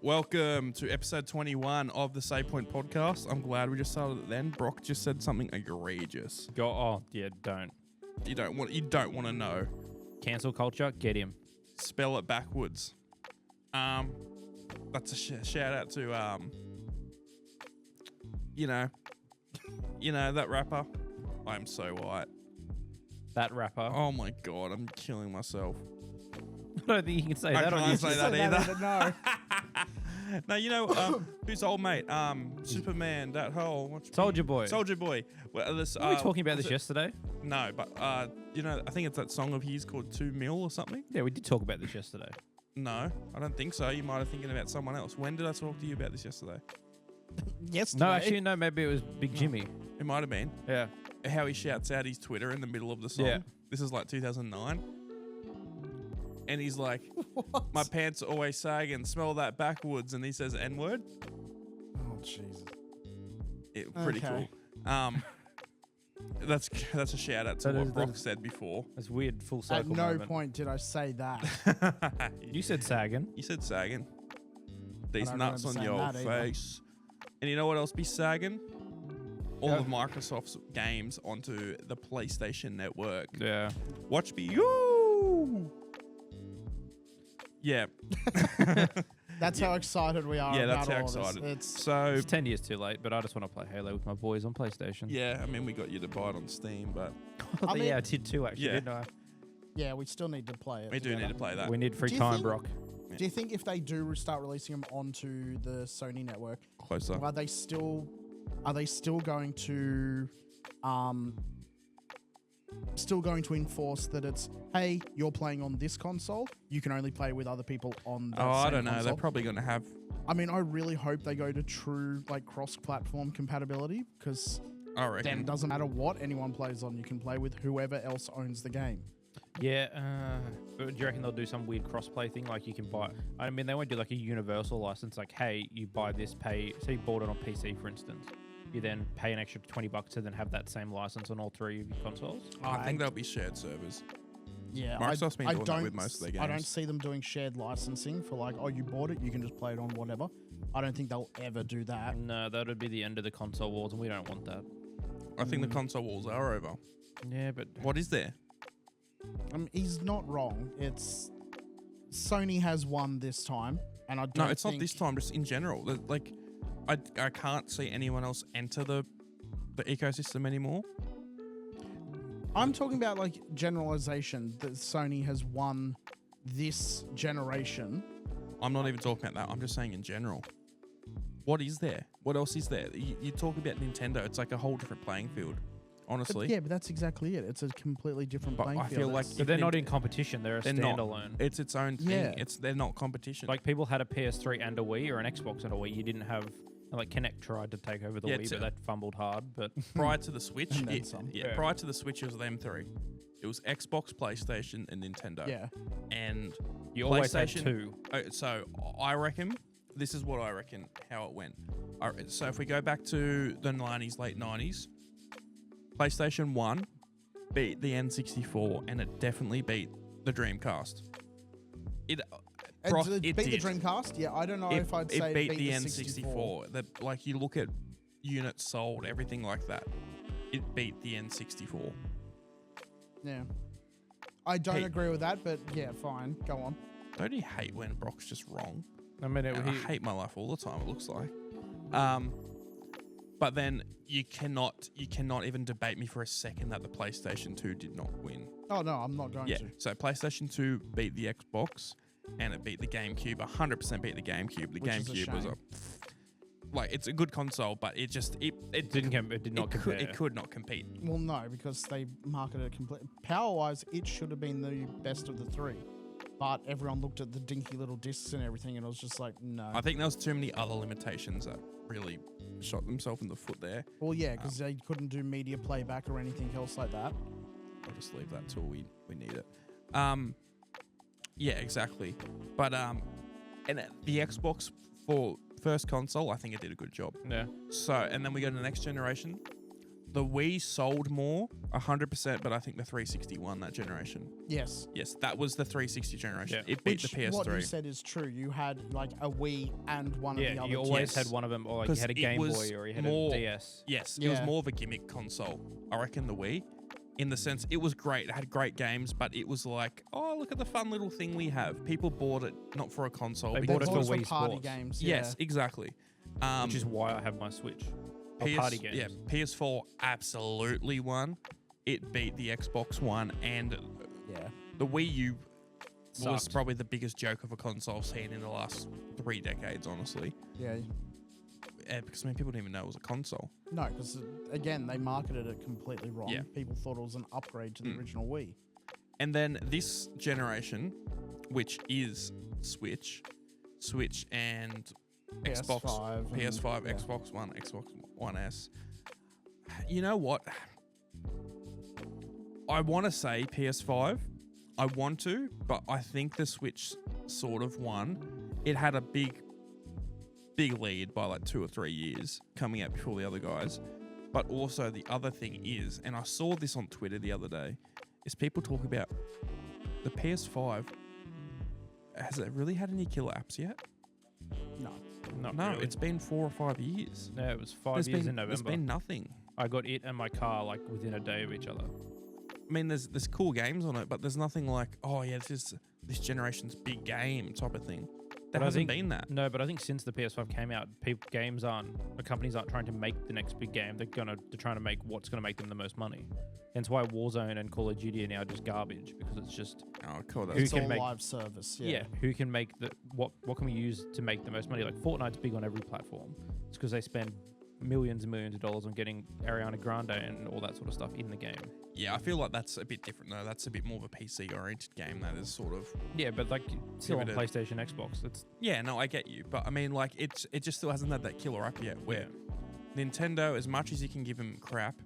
Welcome to episode 21 of the Point Podcast. I'm glad we just started it then. Brock just said something egregious. Oh, yeah, don't. You don't want to know. Cancel culture, get him. Spell it backwards. That's a shout out to you know that rapper. I'm so white. That rapper. Oh my god, I'm killing myself. I don't think you can say that on can't say that either. No. No, you know who's old mate? Superman. That whole Soldier Boy. Soldier Boy. Well, this, Were we talking about this yesterday? No, but I think it's that song of his called 2 Mil or something. Yeah, we did talk about this yesterday. No, I don't think so. You might have thinking about someone else. When did I talk to you about this yesterday? Yesterday. No, actually, no. Maybe it was Big Jimmy. It might have been. Yeah. How he shouts out his Twitter in the middle of the song. Yeah. This is like 2009. And he's like, my pants are always sagging, smell that backwoods. And he says N-word. Oh, Jesus. Pretty cool. That's a shout out to what Brock said before. That's weird full cycle At no moment. point did I say that. You said sagging. You said sagging. These don't nuts on remember your saying that face. And you know what else be sagging? All of Microsoft's games onto the PlayStation Network. Yeah. Watch me. Yoo! Yeah. That's how excited we are Yeah, about that's how all excited. of this. So, It's 10 years too late, but I just want to play Halo with my boys on PlayStation. yeah, I mean, we got you to buy it on Steam, but I mean- yeah, I did too, actually, Yeah. didn't I? Yeah, we still need to play it. we do need to play that. We need free Do you time, think- Brock. Do you think if they do start releasing them onto the Sony network, Closer. are they still going to enforce that it's, hey, you're playing on this console, you can only play with other people on that same I don't know. console? They're probably going to have... I mean, I really hope they go to true like cross-platform compatibility, because I then reckon. it doesn't matter what anyone plays on, you can play with whoever else owns the game. Yeah, but do you reckon they'll do some weird crossplay thing? Like you can buy... I mean, they won't do like a universal license, like, hey, you buy this, say you bought it on PC, for instance. You then pay an extra $20 to then have that same license on all three of your consoles. I think they'll be shared servers. Yeah, Microsoft's been doing that with most of their games. I don't see them doing shared licensing for like, oh, you bought it, you can just play it on whatever. I don't think they'll ever do that. No, that would be the end of the console wars, and we don't want that. I think the console wars are over. Yeah, but... What is there? He's not wrong. It's Sony has won this time, and I don't. No, it's not this time. Just in general. Like, I can't see anyone else enter the ecosystem anymore. I'm talking about like generalization that Sony has won this generation. I'm not even talking about that. I'm just saying in general. What is there? What else is there? You talk about Nintendo. It's like a whole different playing field. Honestly. But that's exactly it. It's a completely different But playing I field. feel like But they're not in competition. They're a They're not. standalone. It's its own thing. Yeah. They're not competition. Like people had a PS3 and a Wii, or an Xbox and a Wii. You didn't have... Like Kinect tried to take over the Yeah, Wii, but that fumbled hard. But prior to the Switch, And then some. Yeah. prior to the Switch, it was them three. It was Xbox, PlayStation, and Nintendo. Yeah. And you always had PlayStation- two. So I reckon, this is what I reckon how it went. So if we go back to the 90s, late 90s, PlayStation 1 beat the N64, and it definitely beat the Dreamcast. It Beat the did. Dreamcast? Yeah, I don't know if I'd say it beat the N64. N64. Like you look at units sold, everything like that. It beat the N64. Yeah. I don't Hey. agree with that, but yeah, fine. Go on. Don't you hate when Brock's just wrong? I mean, And I hate my life all the time. It looks like. But then you cannot even debate me for a second that the PlayStation 2 did not win. Oh, no, I'm not going Yeah. to. So PlayStation 2 beat the Xbox, and it beat the GameCube. 100% beat the GameCube. The Which is a GameCube was shame. it's a good console, but it just it it did not compare. It could not compete. Well, no, because they marketed it completely. Power-wise, it should have been the best of the three. But everyone looked at the dinky little discs and everything, and it was just like, no. I think there was too many other limitations that really shot themselves in the foot there. Well, yeah, because they couldn't do media playback or anything else like that. I'll just leave that till we need it. Yeah, exactly. But and the Xbox for first console, I think it did a good job. Yeah. So, and then we go to the next generation. the Wii sold more, 100%, but I think the 360 won that generation. Yes. Yes, that was the 360 generation. Yeah. It beat Which, the PS3. what you said is true. You had like a Wii and one of the Yeah, other. you always Yes. had one of them, or like you 'Cause had a it Game was Boy, or you had more- a DS. Yes, it was Yeah. more of a gimmick console. I reckon the Wii, in the sense it was great. It had great games, but it was like, oh, look at the fun little thing we have. People bought it not for a console. They They bought it bought for it Wii party Sports. games. Yes, exactly. Which is why I have my Switch. Or party games. Yeah, PS4 absolutely won. It beat the Xbox One, and Yeah. the Wii U was Sucked. probably the biggest joke of a console seen in the last 3 decades, honestly. Yeah. Because people didn't even know it was a console. No, because again, they marketed it completely wrong. Yeah. People thought it was an upgrade to the original Wii. And then this generation, which is Switch and Xbox, PS5 and- PS5, yeah. Xbox One, Xbox One S. You know what? I want to say PS5. I want to, but I think the Switch sort of won. It had a big lead by like 2 or 3 years coming out before the other guys. But also the other thing is, and I saw this on Twitter the other day, is people talk about the PS5. Has it really had any killer apps yet? No. Not No, really. it's been 4 or 5 years. No, it was 5 There's years been, in November. There's been nothing. I got it and my car like within a day of each other. I mean, there's cool games on it, but there's nothing like, oh yeah, this is this generation's big game type of thing. There But I hasn't think- been that. No, but I think since the PS5 came out, the companies aren't trying to make the next big game. They're trying to make what's gonna make them the most money. Hence why Warzone and Call of Duty are now just garbage, because it's just Oh, cool. Who That's It's can all make- live service. yeah. Who can make what can we use to make the most money? Like Fortnite's big on every platform. It's because they spend millions and millions of dollars on getting Ariana Grande and all that sort of stuff in the game. yeah. I feel like that's a bit different though. That's a bit more of a PC oriented game. That is sort of Yeah, but like still on Give it a- PlayStation, Xbox, it's yeah. No, I get you, but I mean, like it just still hasn't had that killer app yet. Where Nintendo, as much as you can give them crap,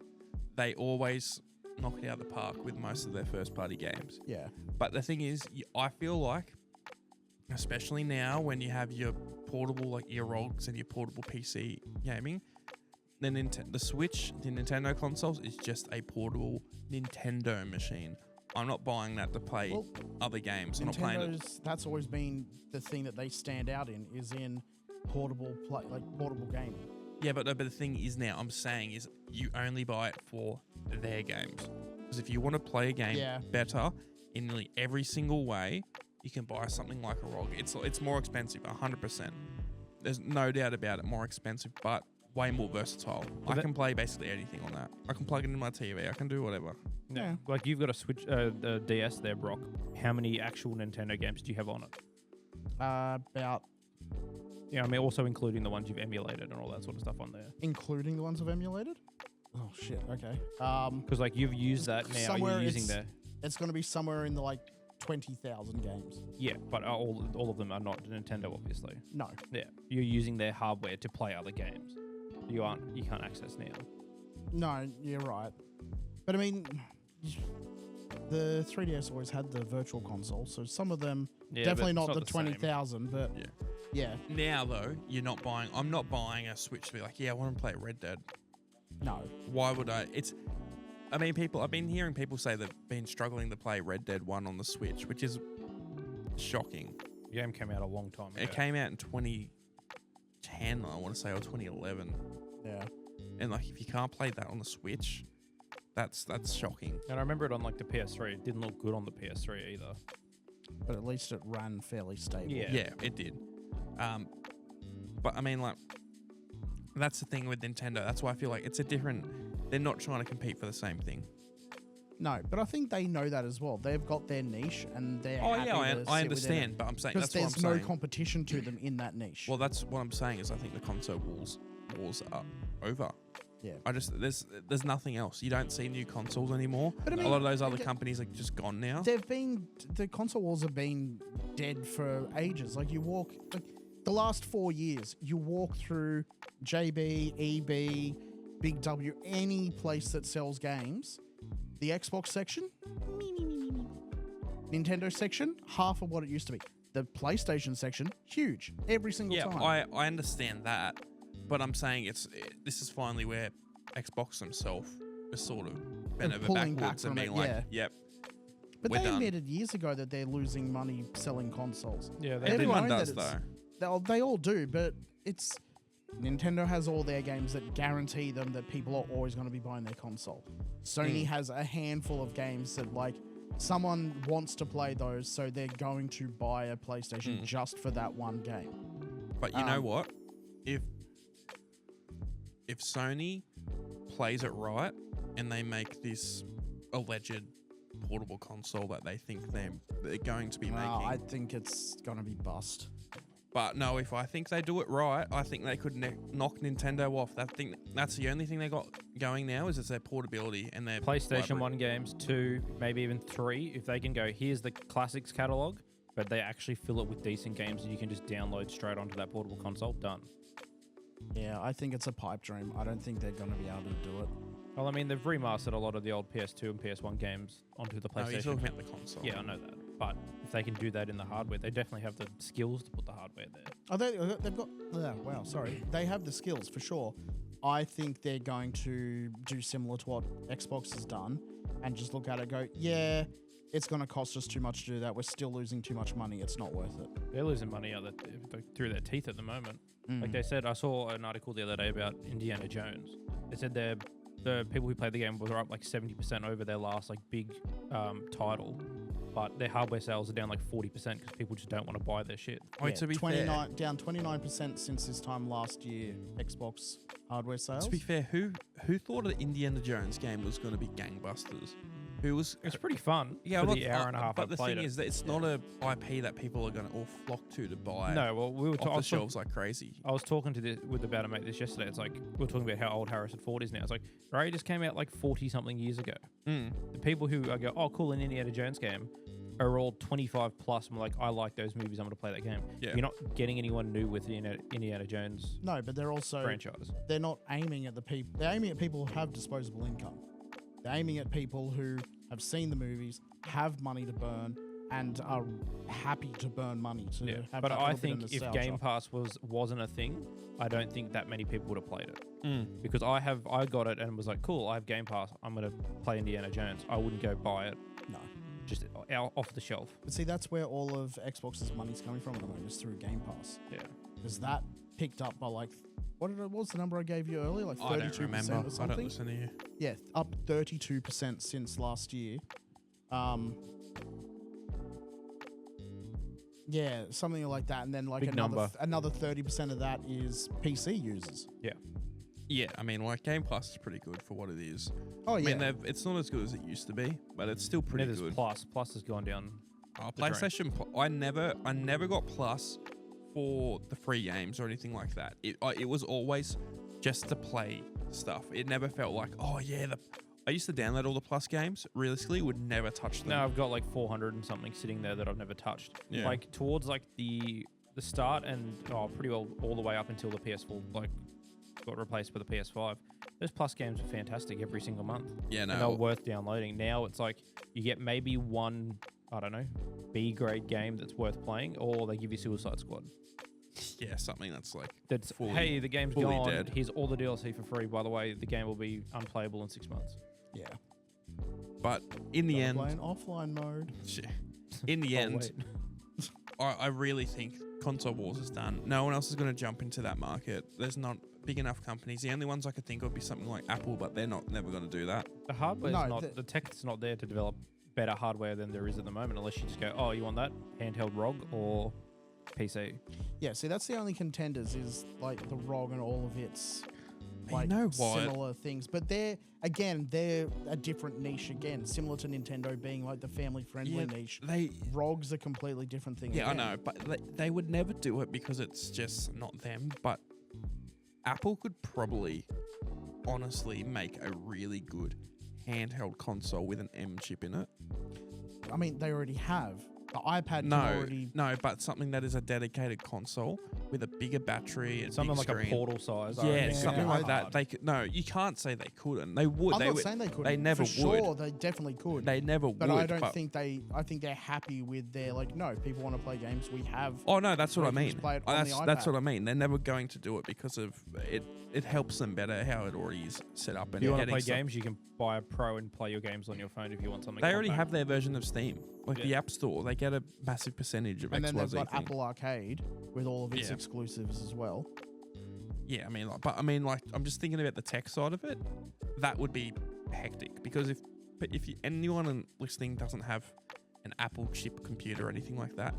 they always knock it out of the park with most of their first party games. Yeah. But the thing is, I feel like, especially now when you have your portable, like earrogs and your portable PC gaming, the Switch, the Nintendo consoles is just a portable Nintendo machine. I'm not buying that to play Well, other games. I'm not playing it. Nintendo's, that's always been the thing that they stand out in, is in portable gaming. Yeah, but the thing is now, I'm saying is you only buy it for their games. Because if you want to play a game Yeah. better in nearly every single way, you can buy something like a ROG. It's more expensive, 100%. There's no doubt about it, more expensive, but way more versatile. I can play basically anything on that. I can plug it in my TV. I can do whatever. Yeah. Like you've got a Switch, the DS there, Brock. How many actual Nintendo games do you have on it? About Yeah, I mean also including the ones you've emulated and all that sort of stuff on there. including the ones I've emulated. Oh shit. Okay. Because like you've used that now, Somewhere you're using it's- the It's going to be somewhere in the like 20,000 games. yeah, but all of them are not Nintendo, obviously. No. Yeah, you're using their hardware to play other games. You can't access now. No, you're right. But I mean, the 3DS always had the virtual console, so some of them Yeah, definitely but not it's the same. 20,000, but Yeah. yeah, Now, though, I'm not buying a Switch to be like, yeah, I want to play Red Dead. no. Why would I? I've been hearing people say they've been struggling to play Red Dead 1 on the Switch, which is shocking. The game came out a long time ago. It came out in 2010, I want to say, or 2011. Yeah. And like, if you can't play that on the Switch, that's shocking. And I remember it on like the PS3. It didn't look good on the PS3 either. But at least it ran fairly stable. Yeah. Yeah, it did. But I mean, like, that's the thing with Nintendo. That's why I feel like it's a different. They're not trying to compete for the same thing. No, but I think they know that as well. They've got their niche and they're Oh happy yeah, to I sit within understand, it. but I'm saying Because that's what I'm there's no saying. competition to them in that niche. Well, that's what I'm saying is I think the console wars are over. Yeah. There's nothing else. You don't see new consoles anymore. But I mean, a lot of those other companies are just gone now. the console wars have been dead for ages. Like the last 4 years, you walk through JB, EB, Big W, any place that sells games, the Xbox section, Nintendo section, half of what it used to be. The PlayStation section, huge, every single Yeah, time. I understand that, but I'm saying this is finally where Xbox themselves is sort of bent And over pulling back backwards and from being it, like, yeah. yep, But we're they done. admitted years ago that they're losing money selling consoles. Yeah, They've Everyone known that does it's- though. They all do, but it's Nintendo has all their games that guarantee them that people are always going to be buying their console. Sony has a handful of games that like someone wants to play those, so they're going to buy a PlayStation just for that one game. But you know what? If Sony plays it right and they make this alleged portable console that they think they're going to be Well, making. I think it's going to be bust. But no, if I think they do it right, I think they could knock Nintendo off. That's the only thing they got going now is it's their portability and their PlayStation library. 1 games, 2, maybe even 3. If they can go, here's the classics catalog, but they actually fill it with decent games and you can just download straight onto that portable console, done. Yeah, I think it's a pipe dream. I don't think they're going to be able to do it. Well, I mean, they've remastered a lot of the old PS2 and PS1 games onto the No, you're PlayStation. talking about the console. Yeah, I know that. But if they can do that in the hardware, they definitely have the skills to put the hardware there. Oh, they've got. Wow, sorry. They have the skills for sure. I think they're going to do similar to what Xbox has done and just look at it and go, yeah, it's going to cost us too much to do that. We're still losing too much money. It's not worth it. They're losing money through their teeth at the moment. Like they said, I saw an article the other day about Indiana Jones. They said the people who played the game were up like 70% over their last like big title, but their hardware sales are down like 40% because people just don't want to buy their shit. Oh, to be fair, down 29% since this time last year, Xbox hardware sales. to be fair, who thought the Indiana Jones game was going to be gangbusters? Who was? It's pretty fun Yeah, for I'm the not- hour and a half But I the played thing it. is that it's not a IP that people are going to all flock to buy. No, well, we were off the shelves like crazy. I was talking with about a mate this yesterday. It's like we were talking about how old Harrison Ford is now. It's like Ray just came out like 40 something years ago. The people who go, oh cool, an Indiana Jones game, are all 25 plus. And we're like, I like those movies. I'm going to play that game. Yeah. You're not getting anyone new with the Indiana Jones No, but they're also franchise. they're not aiming at the people. They're aiming at people who have disposable income. They're aiming at people who have seen the movies, have money to burn, and are happy to burn money to Yeah, have but that I little bit of think if nostalgia. Game Pass wasn't a thing, I don't think that many people would have played it. Because I got it and was like, cool, I have Game Pass. I'm gonna play Indiana Jones. I wouldn't go buy it No. just off the shelf. But see, that's where all of Xbox's money's coming from at the moment, is through Game Pass. Yeah. Because that picked up by like, what was the number I gave you earlier? Like 32% I don't remember. or I don't something? listen to you. Yeah, up 32% since last year. Yeah, something like that. And then like Big another number. another 30% of that is PC users. Yeah, I mean, like Game Pass is pretty good for what it is. Oh, I yeah. mean, it's not as good as it used to be, but it's still pretty Neither's good. Plus. Plus has gone down. Oh, the drain. PlayStation. I never got Plus for the free games or anything like that. It was always just to play stuff. It never felt like, oh yeah, I used to download all the Plus games. Realistically, would never touch them. No, I've got like 400 and something sitting there that I've never touched. Yeah. Like towards like the start and pretty well all the way up until the PS4 like got replaced by the PS5. Those Plus games are fantastic every single month. Yeah, And they're no. worth downloading. Now it's like you get maybe one, I don't know, B grade game that's worth playing, or they give you Suicide Squad. Yeah, something that's like That's fully- hey, the game's fully gone. dead. Here's all the DLC for free. By the way, the game will be unplayable in 6 months. Yeah. But in the Gotta end, play in offline mode. in the Oh, end, wait. I really think console wars is done. No one else is going to jump into that market. There's not big enough companies. The only ones I could think of would be something like Apple, but they're never going to do that. The hardware's No, not, the tech's not there to develop better hardware than there is at the moment, unless you just go, oh, you want that handheld ROG or PC? Yeah, see, that's the only contenders is like the ROG and all of its You like know what? similar things. But they're a different niche again, similar to Nintendo being like the family-friendly Yeah, niche. They, ROG's a completely different thing. yeah, I again. know, but they would never do it because it's just not them. But Apple could probably, honestly, make a really good handheld console with an M chip in it. I mean, they already have. The iPad can No, already. no, but something that is a dedicated console with a bigger battery and Something big like screen. a portal size. Yeah, reckon something it'd like be that. hard. They could, no, you can't say they couldn't. They would. I'm they not would. saying they couldn't. They never For would. sure, they definitely could. They never But would. I don't think I think they're happy with their like. No, people want to play games. We have. Oh no, that's what I we can mean. just play it Oh, on the that's iPad. what I mean. They're never going to do it because of it. It helps them better how it already is set up. And If you they're want to getting play stuff- games, you can buy a Pro and play your games on your phone if you want something. They already compact. have their version of Steam, like the Yeah. App Store. They get a massive percentage of And then XYZ they've got thing. Apple Arcade with all of its Yeah. exclusives as well. Yeah, I mean, like, I'm just thinking about the tech side of it. That would be hectic because if anyone listening doesn't have an Apple chip computer or anything like that,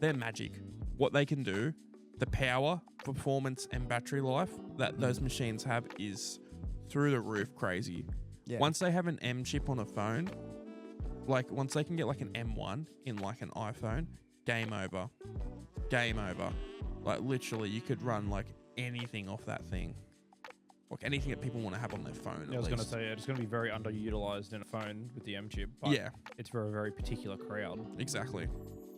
they're magic. What they can do, the power, performance, and battery life that those machines have is through the roof crazy. Yeah. Once they have an M chip on a phone, like once they can get like an M1 in like an iPhone, game over. Game over. Like literally, you could run like anything off that thing. Like anything that people want to have on their phone. Yeah, I was going to say it's going to be very underutilized in a phone with the M chip. But Yeah, it's for a very particular crowd. exactly.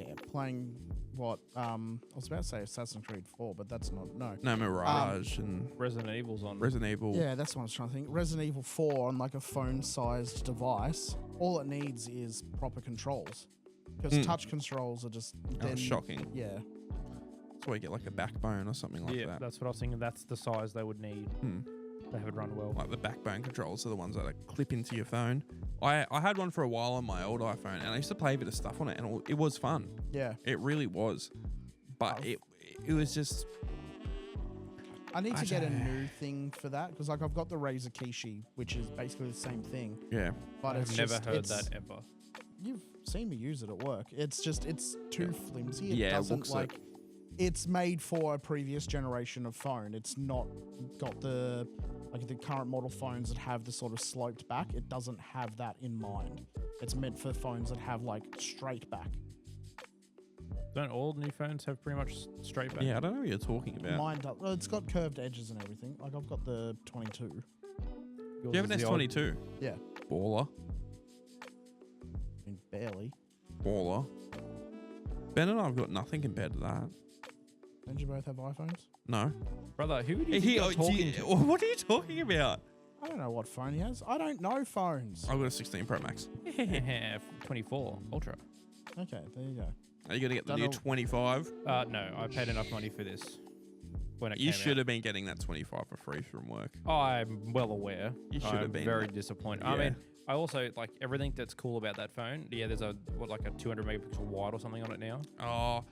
Yeah, playing what? I was about to say Assassin's Creed 4, but that's not. No. No Mirage and Resident Evil's on. Resident Evil. Yeah, that's what I was trying to think. Resident Evil 4 on like a phone-sized device. All it needs is proper controls, because touch controls are just. Oh, shocking. Yeah. That's why you get like a backbone or something like Yeah, that. that's what I was thinking. That's the size they would need to have it run well. Like the backbone controls are the ones that like clip into your phone. I had one for a while on my old iPhone, and I used to play a bit of stuff on it, and it was fun. Yeah. It really was. But it was just. I need I to get a don't- new thing for that, because like I've got the Razer Kishi, which is basically the same thing, Yeah. but it's I've never just, heard it's- that ever. You've seen me use it at work. It's just it's too flimsy. It Yeah, it doesn't looks like. It's made for a previous generation of phone. It's not got the current model phones that have the sort of sloped back. It doesn't have that in mind. It's meant for phones that have like straight back. Don't all new phones have pretty much straight back? Yeah, I don't know what you're talking about. Mine does. Well, it's got curved edges and everything. Like I've got the 22. Yours Do you have an is the old- S22? Yeah, Baller. I mean barely. Baller. Ben and I've got nothing compared to that. Don't you both have iPhones? No. Brother, who do you think you're talking to? What are you talking about? I don't know what phone he has. I don't know phones. I've got a 16 Pro Max. 24 Ultra. Okay, there you go. Are you going to get the Don't new know. 25? No, I paid enough money for this when it You came should out. have been getting that 25 for free from work. I'm well aware. You should have I'm been. very disappointed. I Yeah. mean, I also like everything that's cool about that phone. Yeah, there's a 200 megapixel wide or something on it now. Oh,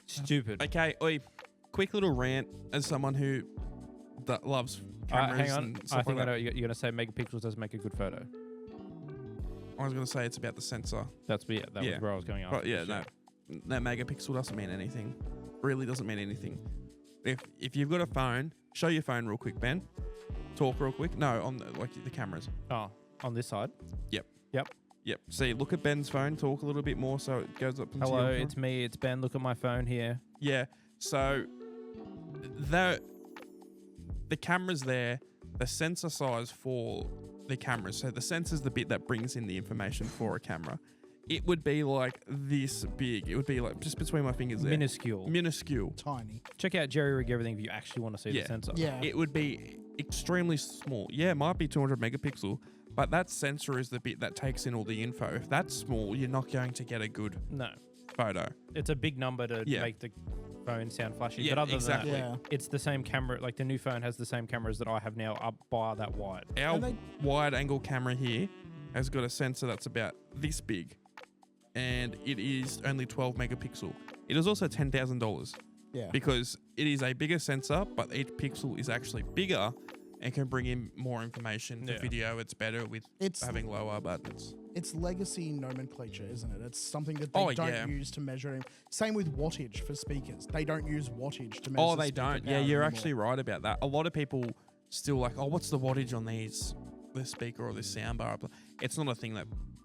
Stupid. okay. Oi, quick little rant as someone who that loves cameras Hang on. and I stuff think like I that. know you're going to say megapixels does make a good photo. I was going to say it's about the sensor. That was where I was going after. But yeah, no, that megapixel doesn't mean anything. Really doesn't mean anything. If you've got a phone, show your phone real quick, Ben. Talk real quick. No, on the cameras. Oh, on this side. Yep. See, look at Ben's phone. Talk a little bit more so it goes up into Hello, your phone. it's me. It's Ben. Look at my phone here. Yeah. So the camera's there, the sensor size for the camera. So the sensor's the bit that brings in the information for a camera. It would be like this big. It would be like just between my fingers there. Minuscule. Minuscule. Tiny. Check out Jerry Rig Everything if you actually want to see Yeah. the sensor. Yeah. It would be extremely small. Yeah, it might be 200 megapixel, but that sensor is the bit that takes in all the info. If that's small, you're not going to get a good No, photo. it's a big number to Yeah. make the phone sound flashy. Yeah, but other exactly. than that, Yeah. it's the same camera. Like the new phone has the same cameras that I have now, up by that wide. Our And they- wide angle camera here has got a sensor that's about this big, and it is only 12 megapixel. It is also $10,000 Yeah. because it is a bigger sensor, but each pixel is actually bigger and can bring in more information. The Yeah. video, it's better with It's having lower, but it's legacy nomenclature, isn't it? It's something that they Oh, don't yeah. use to measure. Same with wattage for speakers. They don't use wattage to measure. oh, they speaker don't. power Yeah, you're anymore. actually right about that. A lot of people still like, oh, what's the wattage on this speaker or this soundbar? It's not a thing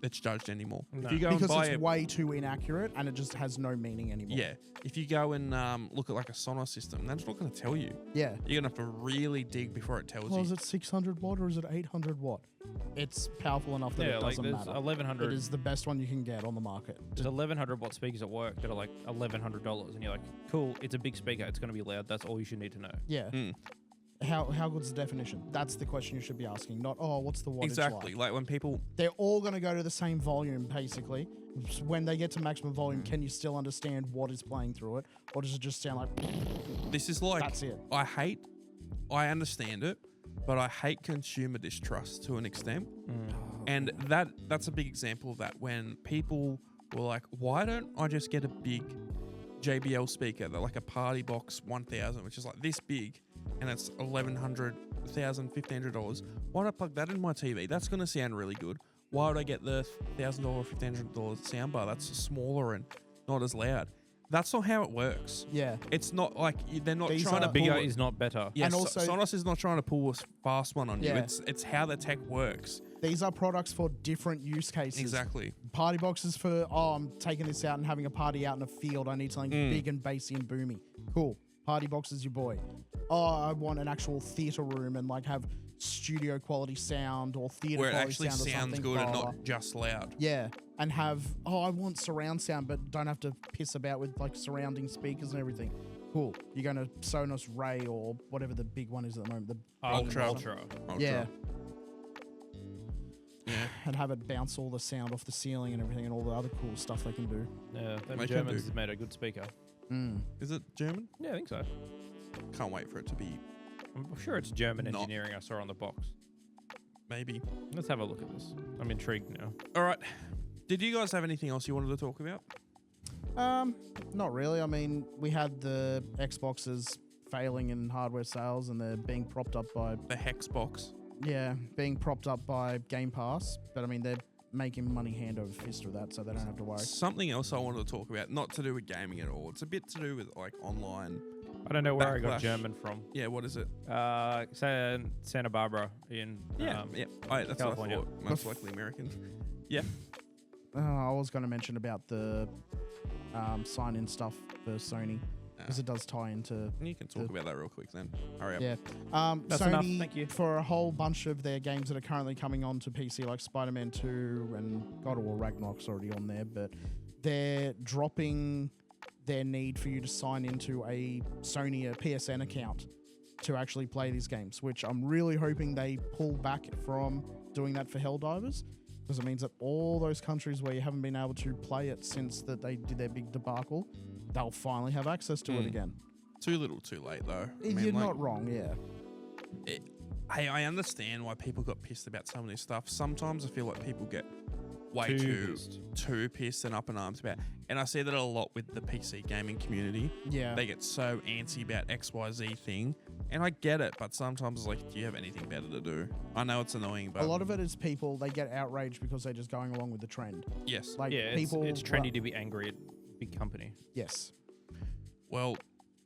that's judged anymore. No. If you go because and buy it's a way too inaccurate and it just has no meaning anymore. yeah, if you go and look at like a Sonos system, that's not going to tell you. Yeah. You're gonna have to really dig before it tells Well, you. is it 600 watt or is it 800 watt? it's powerful enough that Yeah, it like doesn't there's matter. 1100. It is the best one you can get on the market. There's 1100 watt speakers at work that are like $1,100, and you're like, cool, it's a big speaker, it's going to be loud. That's all you should need to know. Yeah. How good's the definition? That's the question you should be asking. Not, what's the wattage Exactly. Like when people, They're all going to go to the same volume, basically. When they get to maximum volume, can you still understand what is playing through it? Or does it just sound like... this is like, That's it. I understand it, but I hate consumer distrust to an extent. And that's a big example of that, when people were like, why don't I just get a big JBL speaker, that like a Party Box 1000, which is like this big, and it's $1,100, $1,000, $1,500. Why don't I plug that in my TV? That's going to sound really good. Why would I get the $1,000, $1,500 soundbar that's smaller and not as loud? That's not how it works. Yeah. It's not like they're not These trying to are- Bigger pull it. is not better. Yeah, And also- Sonos is not trying to pull a fast one on you. Yeah. It's how the tech works. These are products for different use cases. Exactly. Party boxes for, I'm taking this out and having a party out in a field. I need something big and bassy and boomy. Cool. Party box is your boy. I want an actual theater room and like have studio quality sound or theater Where it quality actually sound or sounds something. good blah, and blah. not just loud. Yeah, and have, I want surround sound, but don't have to piss about with like surrounding speakers and everything. Cool. You're going to Sonos Ray or whatever the big one is at the moment. The Ultra. Yeah. Yeah. And have it bounce all the sound off the ceiling and everything and all the other cool stuff they can do. Yeah, them They can Germans do. made a good speaker. Is it German? Yeah, I think so. Can't wait for it to be. I'm sure it's German Not- engineering I saw on the box. Maybe. Let's have a look at this. I'm intrigued now. All right. Did you guys have anything else you wanted to talk about? Not really. I mean, we had the Xboxes failing in hardware sales and they're being propped up by, The Hex box. being propped up by Game Pass. But I mean, they're making money hand over fist with that, so they don't have to worry. Something else I wanted to talk about, not to do with gaming at all. It's a bit to do with like online. I don't know where I got Backlash. German from. Yeah, what is it? Santa Barbara in Yeah, that's California. what I thought. Most likely American. Yeah. I was going to mention about the sign-in stuff for Sony because it does tie into. You can talk about that real quick then. Hurry up. Yeah. That's Sony, enough, thank you. for a whole bunch of their games that are currently coming on to PC, like Spider-Man 2 and God of War Ragnarok's already on there, but they're dropping their need for you to sign into a Sony PSN account to actually play these games, which I'm really hoping they pull back from doing that for Helldivers, because it means that all those countries where you haven't been able to play it since that they did their big debacle, they'll finally have access to it again. Too little, too late though. I mean, You're like, not wrong, yeah. Hey, I understand why people got pissed about some of this stuff. Sometimes I feel like people get way Too too pissed and up in arms about. And I see that a lot with the PC gaming community. Yeah. They get so antsy about XYZ thing. And I get it, but sometimes it's like, do you have anything better to do? I know it's annoying, but A lot of it is people, they get outraged because they're just going along with the trend. yes. Like Yeah, people, it's trendy to be angry at big company. Yes. Well,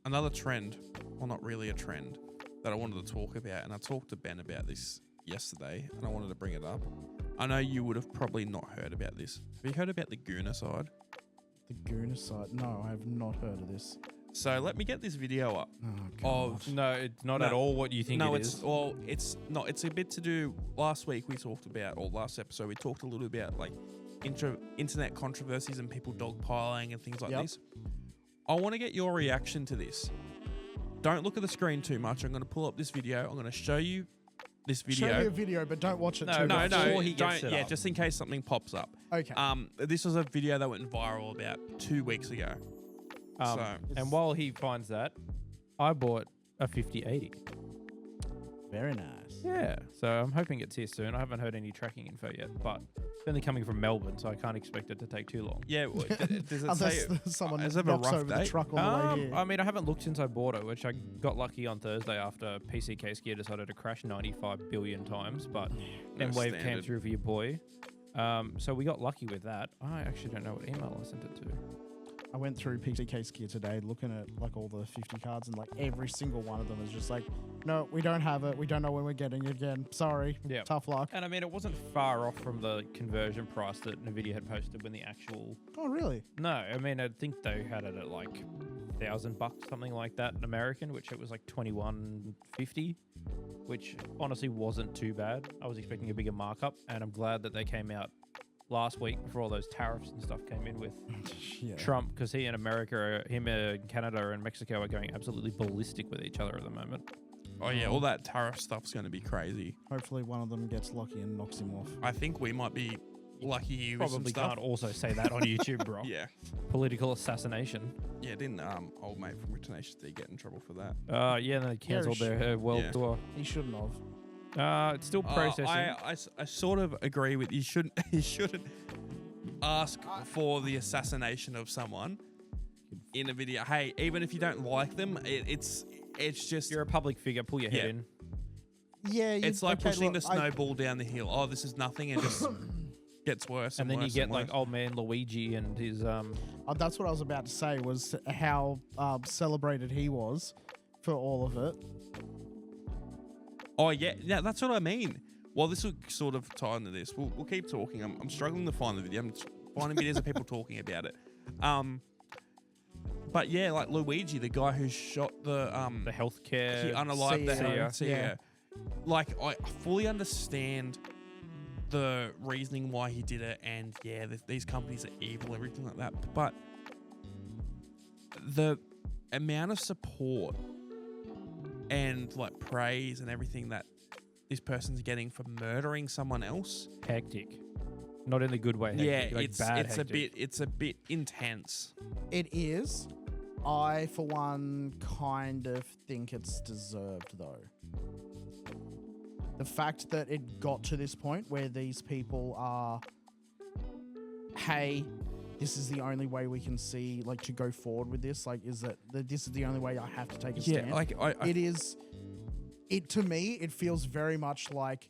another trend, well, not really a trend, that I wanted to talk about, and I talked to Ben about this yesterday, and I wanted to bring it up. I know you would have probably not heard about this. Have you heard about the goonercide? The goonercide. No, I have not heard of this. So let me get this video up Oh, of. No, it's not No. at all what you think No, it it's is. well, it's not. It's a bit to do. Last week we talked about, or last episode we talked a little about like internet controversies and people dogpiling and things like Yep. this. I want to get your reaction to this. Don't look at the screen too much. I'm going to pull up this video. I'm going to show you this video. Show me a video, but don't watch it No, too No, much. no, Before he gets don't. it Yeah, up. just in case something pops up. Okay. This was a video that went viral about 2 weeks ago. So And while he finds that, I bought a 5080. Very nice. Yeah, so I'm hoping it's here soon. I haven't heard any tracking info yet, but it's only coming from Melbourne, so I can't expect it to take too long. yeah, does it Unless say? someone Has it have a knocks rough over the date? truck on the way here. I mean, I haven't looked since I bought it, which I got lucky on Thursday after PC Case Gear decided to crash 95 billion times, but then Wave came standard. through for your boy. So we got lucky with that. I actually don't know what email I sent it to. I went through PC Case Gear today looking at like all the 50 cards and like every single one of them is just like, no, we don't have it. We don't know when we're getting it again. Sorry. Yeah. Tough luck. And I mean, it wasn't far off from the conversion price that NVIDIA had posted when the actual... Oh, really? No, I mean, I think they had it at like $1,000, something like that, in American, which it was like $21.50, which honestly wasn't too bad. I was expecting a bigger markup, and I'm glad that they came out last week before all those tariffs and stuff came in with Trump, because he in America, him in Canada and Mexico are going absolutely ballistic with each other at the moment. Oh yeah, all that tariff stuff's going to be crazy. Hopefully one of them gets lucky and knocks him off. I think we might be lucky here with some Probably stuff. can't also say that on YouTube, bro. Yeah. Political assassination. Yeah, didn't old mate from Tenacious D get in trouble for that? Yeah, they cancelled their world Yeah. tour. He shouldn't have. It's still processing. I sort of agree with you. Shouldn't ask for the assassination of someone in a video. Hey, even if you don't like them, it's just You're a public figure. Pull your head Yeah. in. Yeah, it's like pushing the snowball down the hill. Oh, this is nothing, and just gets worse. And then you worse get and like worse. old man Luigi and his That's what I was about to say, was how celebrated he was for all of it. Oh yeah, that's what I mean. Well, this will sort of tie into this. We'll keep talking. I'm struggling to find the video. I'm finding videos of people talking about it. But yeah, like Luigi, the guy who shot the healthcare. he unalived the CEO. CEO. Yeah. Like I fully understand the reasoning why he did it, and yeah, these companies are evil, everything like that. But the amount of support and like praise and everything that this person's getting for murdering someone else, Hectic. Not in the good way. Hectic, yeah, like bad hectic. it's a bit intense. It is. I, for one, kind of think it's deserved, though. The fact that it got to this point where these people are, hey, this is the only way we can see, like, to go forward with this. Like, is that this is the only way I have to take a stand? Yeah, like It is. It, to me, it feels very much like,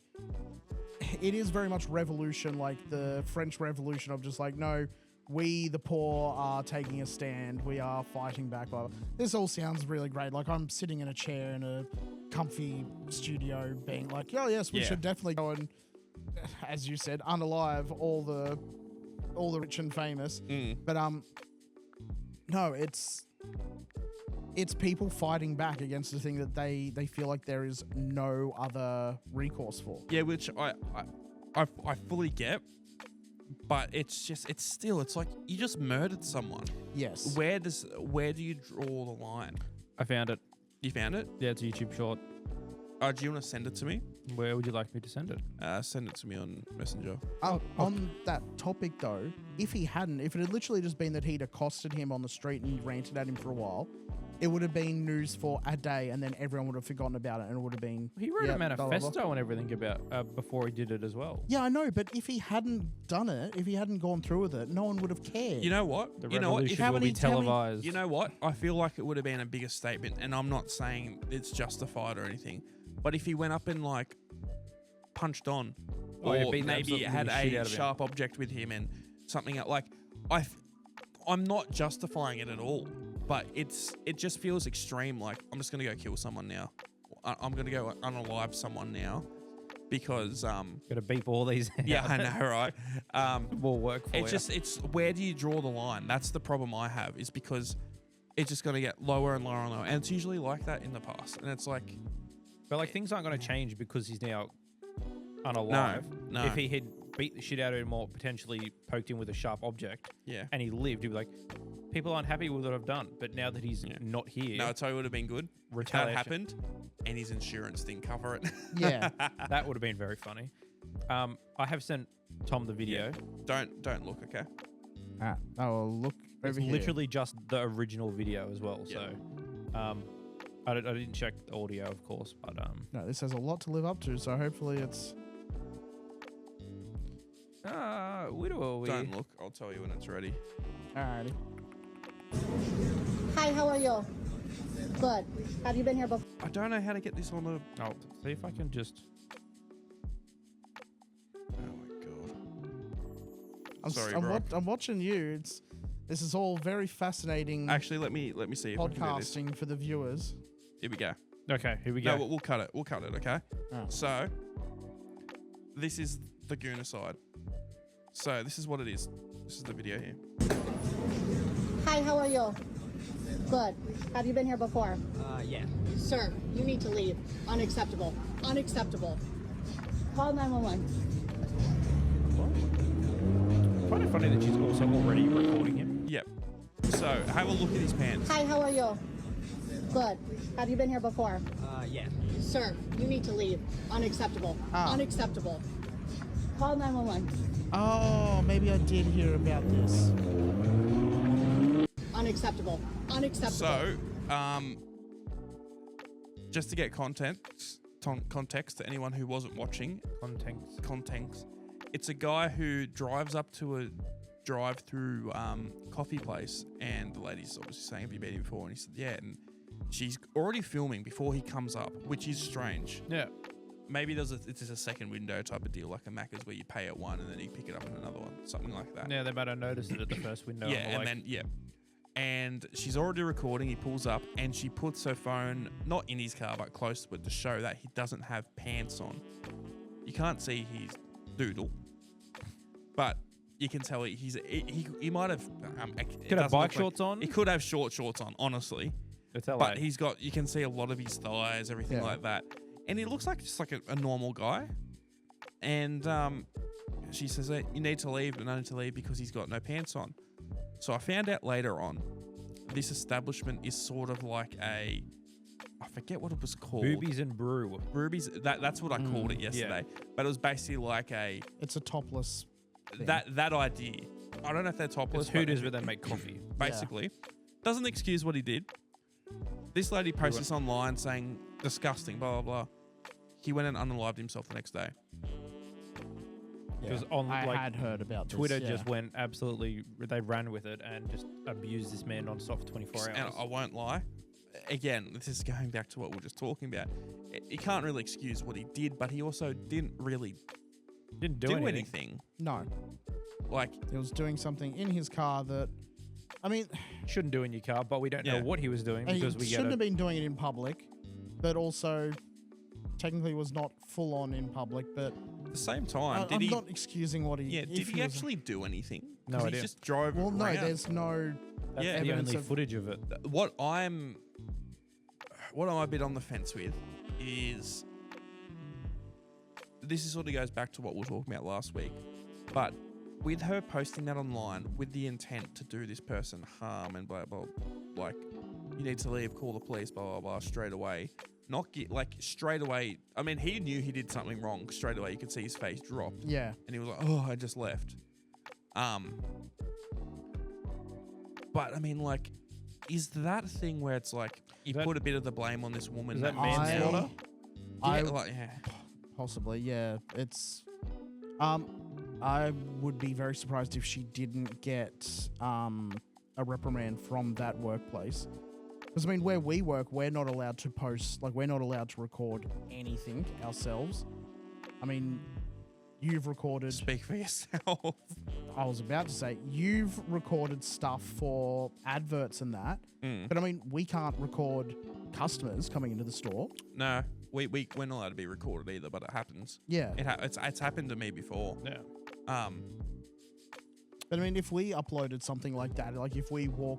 it is very much revolution, like the French Revolution of just like, no, we, the poor, are taking a stand. We are fighting back. Blah, blah. This all sounds really great. Like I'm sitting in a chair in a comfy studio being like, oh, yes, we Yeah. should definitely go and, as you said, unalive all the rich and famous. But no, it's people fighting back against the thing that they feel like there is no other recourse for. Yeah, which I fully get, but it's like you just murdered someone. Yes. Where do you draw the line? I found it. You found it? Yeah, it's a YouTube short. Do you want to send it to me? Where would you like me to send it? Send it to me on Messenger. On that topic though, if it had literally just been that he'd accosted him on the street and ranted at him for a while, it would have been news for a day, and then everyone would have forgotten about it, and it would have been. He wrote yeah, a blah, blah, manifesto blah. and everything about before he did it as well. Yeah, I know, but if he hadn't done it, if he hadn't gone through with it, no one would have cared. You know what? The You know what? revolution If, will be tell me- televised. you know what? I feel like it would have been a bigger statement, and I'm not saying it's justified or anything, but if he went up and like punched on, Oh, yeah, or beat the maybe absolute had shit out a of him. sharp object with him and something like, I'm not justifying it at all, but it just feels extreme. Like I'm just gonna go kill someone now. I'm gonna go unalive someone now because Gotta beep all these. yeah, I know, right? Will work for you. It's where do you draw the line? That's the problem I have, is because it's just gonna get lower and lower and lower, and it's usually like that in the past, and it's like, But like things aren't going to change because he's now unalive. No. If he had beat the shit out of him or potentially poked him with a sharp object yeah. and he lived, he'd be like, people aren't happy with what I've done. But now that he's not here, No, I tell you, would have been good. If that Retaliation. happened, and his insurance didn't cover it. Yeah. that would have been very funny. I have sent Tom the video. Don't look, okay? Oh, look It's over here. literally just the original video as well. Yeah. So I didn't check the audio, of course, but No, this has a lot to live up to, so hopefully it's. where are we? Don't look. I'll tell you when it's ready. Alrighty. Hi, how are you? Good. Have you been here before? I don't know how to get this on the. I'll see if I can just. Oh my god. I'm, Sorry, I'm, bro. I'm watching you. This is all very fascinating Actually, let me see if I can do this. podcasting for the viewers. Here we go. Okay, here we go. No, we'll cut it. We'll cut it, okay? Oh. So, this is the goonercide. So, this is what it is. This is the video here. Hi, how are you? Good. Have you been here before? Yeah. Sir, you need to leave. Unacceptable. Unacceptable. Call 911. I find it funny that she's also already recording him. Yep. So have a look at his pants. Hi, how are you? Good. Have you been here before? Yeah. Sir, you need to leave. Unacceptable. Ah. Unacceptable. Call 911. Oh, maybe I did hear about this. Unacceptable. Unacceptable. So, just to get context to anyone who wasn't watching, context. It's a guy who drives up to a drive-through coffee place, and the lady's obviously saying, "Have you been here before?" And he said, "Yeah." And she's already filming before he comes up, which is strange. Yeah. Maybe it's a second window type of deal, like a Macca's where you pay at one and then you pick it up in another one, something like that. Yeah, they might have noticed it at the first window. Yeah, and then and she's already recording. He pulls up and she puts her phone not in his car but close to it to show that he doesn't have pants on. You can't see his doodle, but you can tell he might have could have bike shorts on. He could have shorts on, honestly. It's LA. But you can see a lot of his thighs, everything like that. And he looks like just like a normal guy. And she says that you need to leave, and I need to leave because he's got no pants on. So I found out later on, this establishment is sort of like I forget what it was called. Boobies and Brew. Rubies, that's what I called it yesterday. But it was basically like It's a topless thing. that idea. I don't know if they're topless. It's Hooters where they make coffee. Basically. Doesn't excuse what he did. This lady posted this online saying, disgusting, blah, blah, blah. He went and unalived himself the next day. Because on I had heard about Twitter this, just went absolutely, they ran with it and just abused this man non-stop for 24 hours. And I won't lie. Again, this is going back to what we were just talking about. You can't really excuse what he did, but he also didn't really Didn't do anything. No. Like, He was doing something in his car that, I mean, Shouldn't do in your car, but we don't know what he was doing he because we shouldn't have been doing it in public, but also technically was not full on in public. But at the same time, I'm not excusing what he. Yeah, if did he was- actually do anything? No 'Cause idea. He just drove Well, no, around. there's no. That's Yeah. the evidence only of- footage of it. What I'm a bit on the fence with is this is sort of goes back to what we were talking about last week, but with her posting that online with the intent to do this person harm and blah blah, like you need to leave, call the police, blah blah blah, straight away. Not get like straight away. I mean, he knew he did something wrong straight away. You could see his face drop. Yeah. And he was like, "Oh, I just left." But I mean, like, is that a thing where it's like you That- put a bit of the blame on this woman? Is that that manslaughter? Yeah. Possibly, yeah. It's, I would be very surprised if she didn't get a reprimand from that workplace. Because I mean, where we work, we're not allowed to post, like, we're not allowed to record anything ourselves. I mean, you've recorded. Speak for yourself. I was about to say you've recorded stuff for adverts and that, but I mean, we can't record customers coming into the store. No, we're not allowed to be recorded either, but it happens. Yeah. It's happened to me before. Yeah. But I mean, if we uploaded something like that, like if we were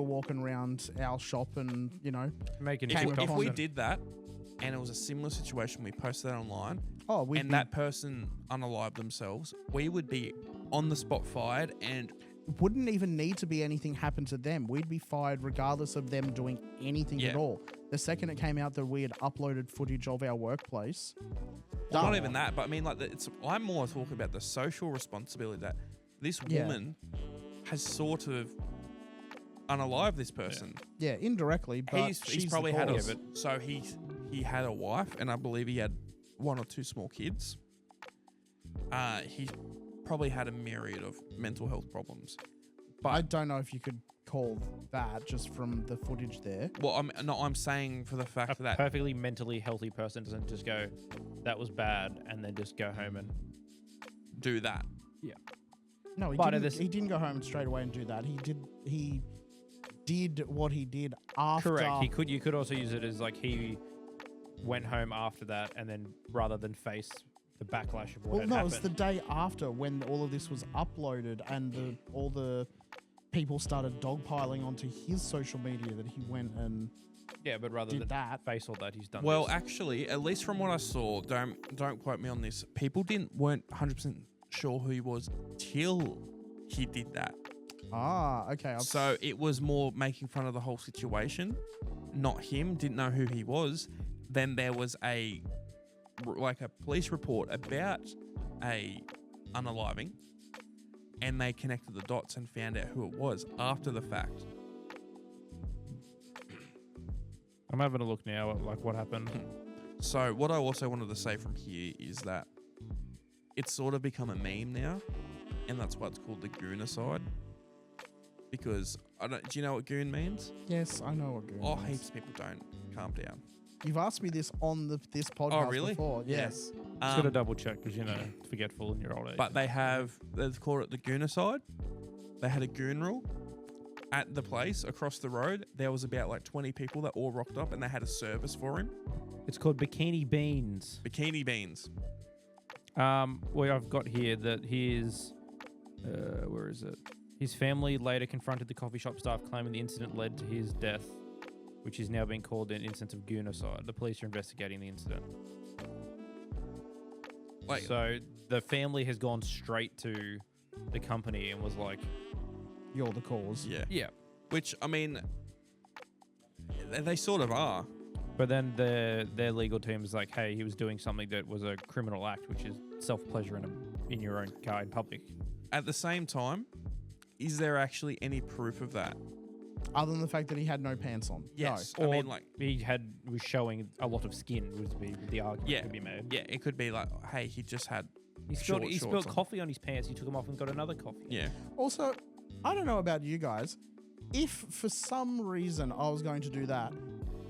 walking around our shop and, you know, Making Came TikTok If we content. did that, and it was a similar situation, we posted that online, we'd and be- that person unalived themselves, we would be on the spot fired, and wouldn't even need to be anything happen to them. We'd be fired regardless of them doing anything Yeah. at all. The second it came out that we had uploaded footage of our workplace, well, not done. even that, but I mean, like, I'm more talking about the social responsibility that this Yeah. woman has sort of unalived this person. Yeah, indirectly, but He's she's probably the had cause. so he had a wife, and I believe he had one or two small kids. He probably had a myriad of mental health problems. I don't know if you could call that just from the footage there. Well, I'm saying for the fact A that perfectly mentally healthy person doesn't just go, "That was bad," and then just go home and do that. No, he But didn't. He didn't go home straight away and do that. He did what he did after. correct. You could also use it as like he went home after that, and then rather than face the backlash of what Well, had no, it happened. was the day after when all of this was uploaded and all the people started dogpiling onto his social media that he went and Yeah, but rather did than that. face all that, he's done. Well, this. actually, at least from what I saw, don't quote me on this. People weren't 100% sure who he was till he did that. Ah, okay. So it was more making fun of the whole situation, not him. Didn't know who he was. Then there was a police report about a unaliving, and they connected the dots and found out who it was after the fact. I'm having a look now at like what happened. So what I also wanted to say from here is that it's sort of become a meme now, and that's why it's called the goonercide. Because do you know what goon means? yes, I know what goon Oh, is. heaps of people don't. Calm down. You've asked me this on this podcast really? before. Yeah. Yes. Just got to double check because forgetful in your old age. But they've called it the goonercide. They had a gooneral at the place across the road. There was about like 20 people that all rocked up, and they had a service for him. It's called Bikini Beans. Bikini beans. Well, I've got here that his, where is it? His family later confronted the coffee shop staff, claiming the incident led to his death, which is now being called an instance of goonercide. The police are investigating the incident. Like, So the family has gone straight to the company and was like, You're the cause. yeah. yeah. Which, I mean, they sort of are. But then their legal team is like, hey, he was doing something that was a criminal act, which is self-pleasure in your own car in public. At the same time, is there actually any proof of that? Other than the fact that he had no pants on. Yes. No. I mean, like, he was showing a lot of skin, would be the argument Yeah. could be made. yeah, it could be like, hey, he just had He short spilled shorts on. coffee on his pants. He took them off and got another coffee. Yeah. Also, I don't know about you guys. If for some reason I was going to do that,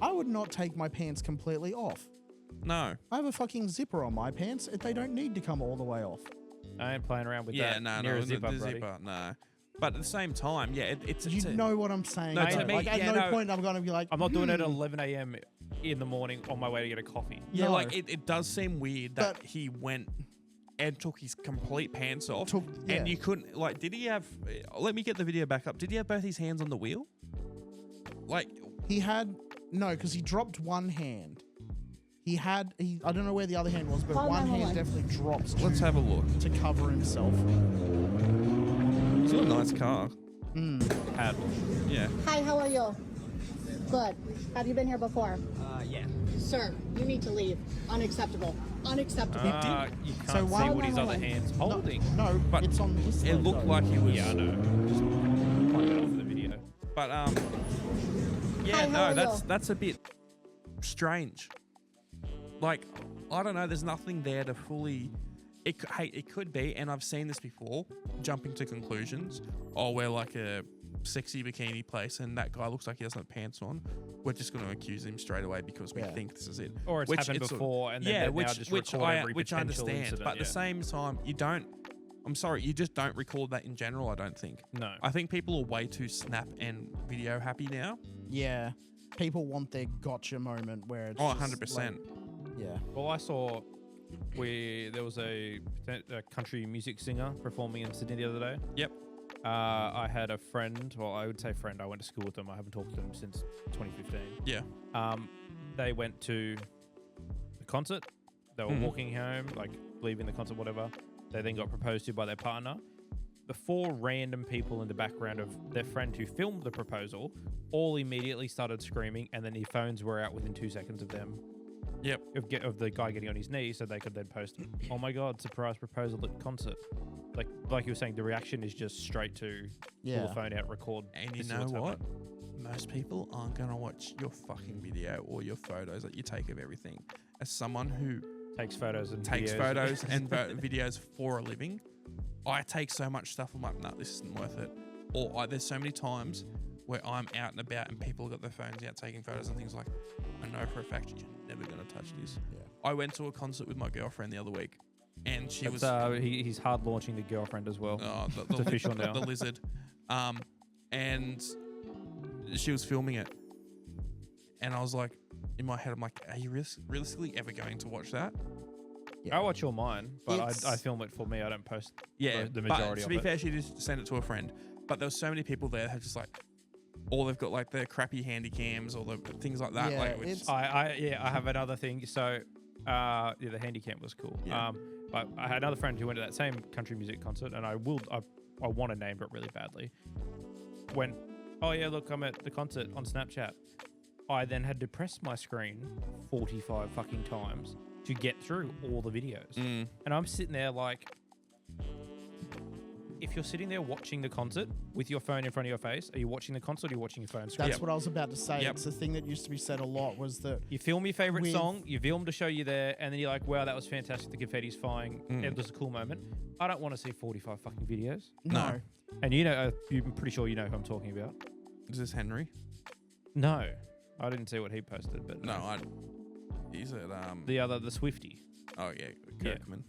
I would not take my pants completely off. No. I have a fucking zipper on my pants. They don't need to come all the way off. I ain't playing around with Yeah, that. no, near no. a zipper, the buddy. zipper, no. But at the same time, yeah, it's You know what I'm saying? No, though. to me, like, at yeah, no no. point I'm going to be like, I'm not doing it at 11 a.m. in the morning on my way to get a coffee. Yeah, No. like it does seem weird that But- he went and took his complete pants off. yeah. And you couldn't, like, did he have, let me get the video back up. Did he have both his hands on the wheel? Like, He had no, because he dropped one hand. I don't know where the other hand was, but Call one 911. hand definitely drops let's have a look. to cover himself. He's got a nice car. Had. Yeah. Hi, how are you? Good. Have you been here before? Yeah. Sir, you need to leave. Unacceptable. Unacceptable. You can't So see why- what his other 911. hand's holding. No, But it's on this. It looked like he was. Yeah, I know. Just point it out for the video. But, yeah, Hi, how no, are you? that's a bit strange. Like, I don't know, there's nothing there to fully. It could be, and I've seen this before, jumping to conclusions. Oh, we're like a sexy bikini place, and that guy looks like he doesn't have pants on. We're just going to accuse him straight away because we Yeah. think this is it. Or it's happened before, and then yeah, they which now just which record I every which I potential understand, incident. but at the same time, you don't. I'm sorry, you just don't record that in general. I don't think. No. I think people are way too snap and video happy now. Yeah, people want their gotcha moment where it's Oh, just 100%. like- yeah, Well, I saw there was a country music singer performing in Sydney the other day. Yep. I had a friend. Well, I would say friend. I went to school with them. I haven't talked to them since 2015. Yeah. They went to the concert. They were Mhm. walking home, like leaving the concert, whatever. They then got proposed to by their partner. The four random people in the background of their friend who filmed the proposal all immediately started screaming, and then their phones were out within 2 seconds of them. Yep. Of the guy getting on his knee, so they could then post, "Oh my god, surprise proposal at concert!" Like you were saying, the reaction is just straight to pull Yeah. the phone out, record. And you this is know what's what? happening. Most people aren't going to watch your fucking video or your photos that you take of everything. As someone who Takes photos and takes videos. photos and videos for a living, I take so much stuff. I'm like, no, this isn't worth it. Or there's so many times where I'm out and about and people have got their phones out taking photos and things like, I know for a fact you're never going to touch this. Yeah. I went to a concert with my girlfriend the other week, and she was He's hard launching the girlfriend as well. the It's official now. the lizard, and she was filming it, and I was like, in my head, I'm like, are you realistically ever going to watch that? Yeah. I watch all mine, but It's- I film it for me. I don't post Yeah, the but majority to of be it. fair, she just sent it to a friend. But there was so many people there that had just like, or they've got like the crappy handy cams or the things like that. Yeah, like, which, it's- I have another thing. So, the handicap was cool. Yeah. But I had another friend who went to that same country music concert, and I want to name it really badly. Went, oh yeah, look, I'm at the concert on Snapchat. I then had to press my screen 45 fucking times to get through all the videos. And I'm sitting there like, if you're sitting there watching the concert with your phone in front of your face, are you watching the concert or are you watching your phone screen? That's what I was about to say. Yep. It's the thing that used to be said a lot was that You film your favorite With- song, you film to show you there, and then you're like, wow, that was fantastic. The confetti's flying. It was a cool moment. I don't want to see 45 fucking videos. no. And you know, I'm pretty sure you know who I'm talking about. is this Henry? No. I didn't see what he posted, but No, he's at the Swifty. oh yeah, Yeah. Kirkman.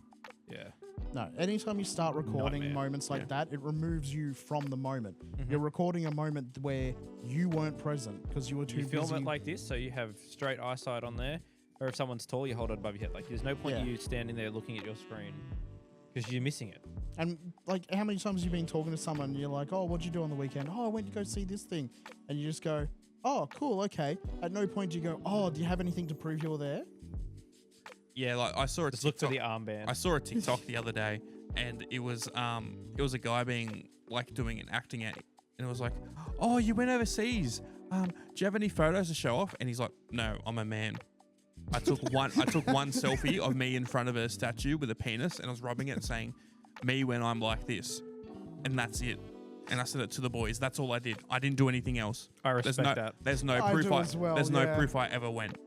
Yeah. No, anytime you start recording Nightmare. moments like that, it removes you from the moment. Mm-hmm. You're recording a moment where you weren't present because you were too You film busy. it like this, so you have straight eyesight on there. Or if someone's tall, you hold it above your head. Like, there's no point Yeah. you standing there looking at your screen because you're missing it. And like, how many times have you been talking to someone and you're like, oh, what'd you do on the weekend? Oh, I went to go see this thing. And you just go, oh, cool, okay. At no point do you go, oh, do you have anything to prove you were there? Yeah, like I saw a Just look for TikTok. the armband. I saw a TikTok the other day, and it was a guy being like doing an acting out, and it was like, oh, you went overseas. Do you have any photos to show off? And he's like, no, I'm a man. I took one selfie of me in front of a statue with a penis, and I was rubbing it and saying, me when I'm like this, and that's it. And I said it to the boys. That's all I did. I didn't do anything else. I respect that. There's no I proof. do as well, there's no yeah. proof I ever went.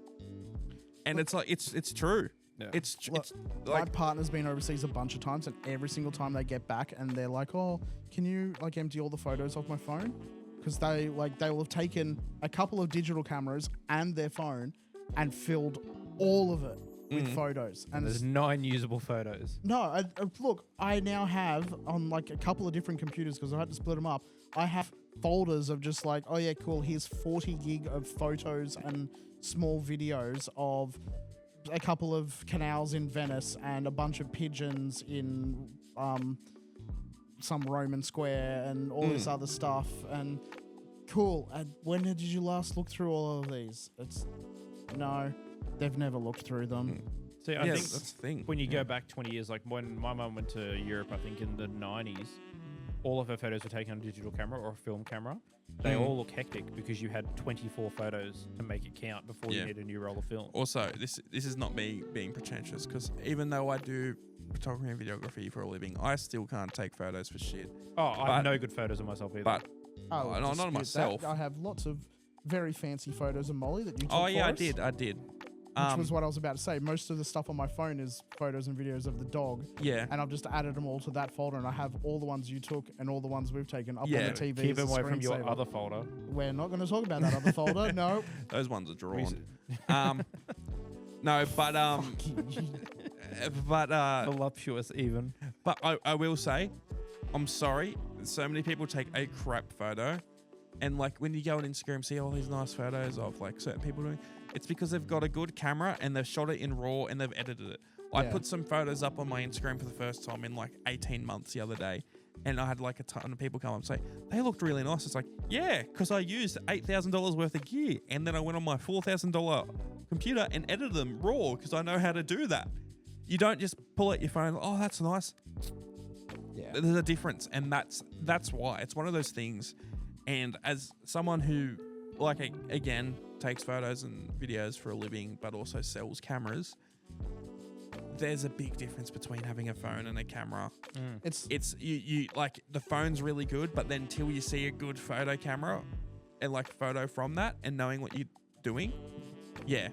And it's like it's true. Yeah. It's Look, my like partner's been overseas a bunch of times, and every single time they get back and they're like, oh, can you like empty all the photos off my phone? Because they will have taken a couple of digital cameras and their phone and filled all of it with photos. And There's 9 usable photos. no, look, I now have on like a couple of different computers because I had to split them up. I have folders of just like, oh yeah, cool. Here's 40 gig of photos and small videos of a couple of canals in Venice and a bunch of pigeons in some Roman square and all this other stuff. And cool. And when did you last look through all of these? No, they've never looked through them. See, I yes, think that's the thing. when you go back 20 years, like when my mum went to Europe, I think in the 90s, all of her photos were taken on a digital camera or a film camera. They all look hectic because you had 24 photos to make it count before you need a new roll of film. Also, this is not me being pretentious, because even though I do photography and videography for a living, I still can't take photos for shit. Oh, I have no good photos of myself either. But I would not dispute myself. that. I have lots of very fancy photos of Molly that you took oh yeah, for us, I did. Which was what I was about to say. Most of the stuff on my phone is photos and videos of the dog. Yeah. And I've just added them all to that folder, and I have all the ones you took and all the ones we've taken up Yeah. on the TV. Keep as it a away from your screensaver. other folder. We're not going to talk about that other folder. No. Those ones are drawn. No, but Voluptuous even. But I will say, I'm sorry. So many people take a crap photo, and like when you go on Instagram, see all these nice photos of like certain people doing. It's because they've got a good camera and they've shot it in RAW and they've edited it. I Yeah. put some photos up on my Instagram for the first time in like 18 months the other day, and I had like a ton of people come up and say they looked really nice. It's like, yeah, because I used $8,000 worth of gear, and then I went on my $4,000 computer and edited them raw because I know how to do that. You don't just pull out your phone. Oh, that's nice. Yeah. There's a difference, and that's why it's one of those things. And as someone who, like, again, takes photos and videos for a living, but also sells cameras, there's a big difference between having a phone and a camera. It's You like the phone's really good, but then till you see a good photo camera and like photo from that and knowing what you're doing, yeah,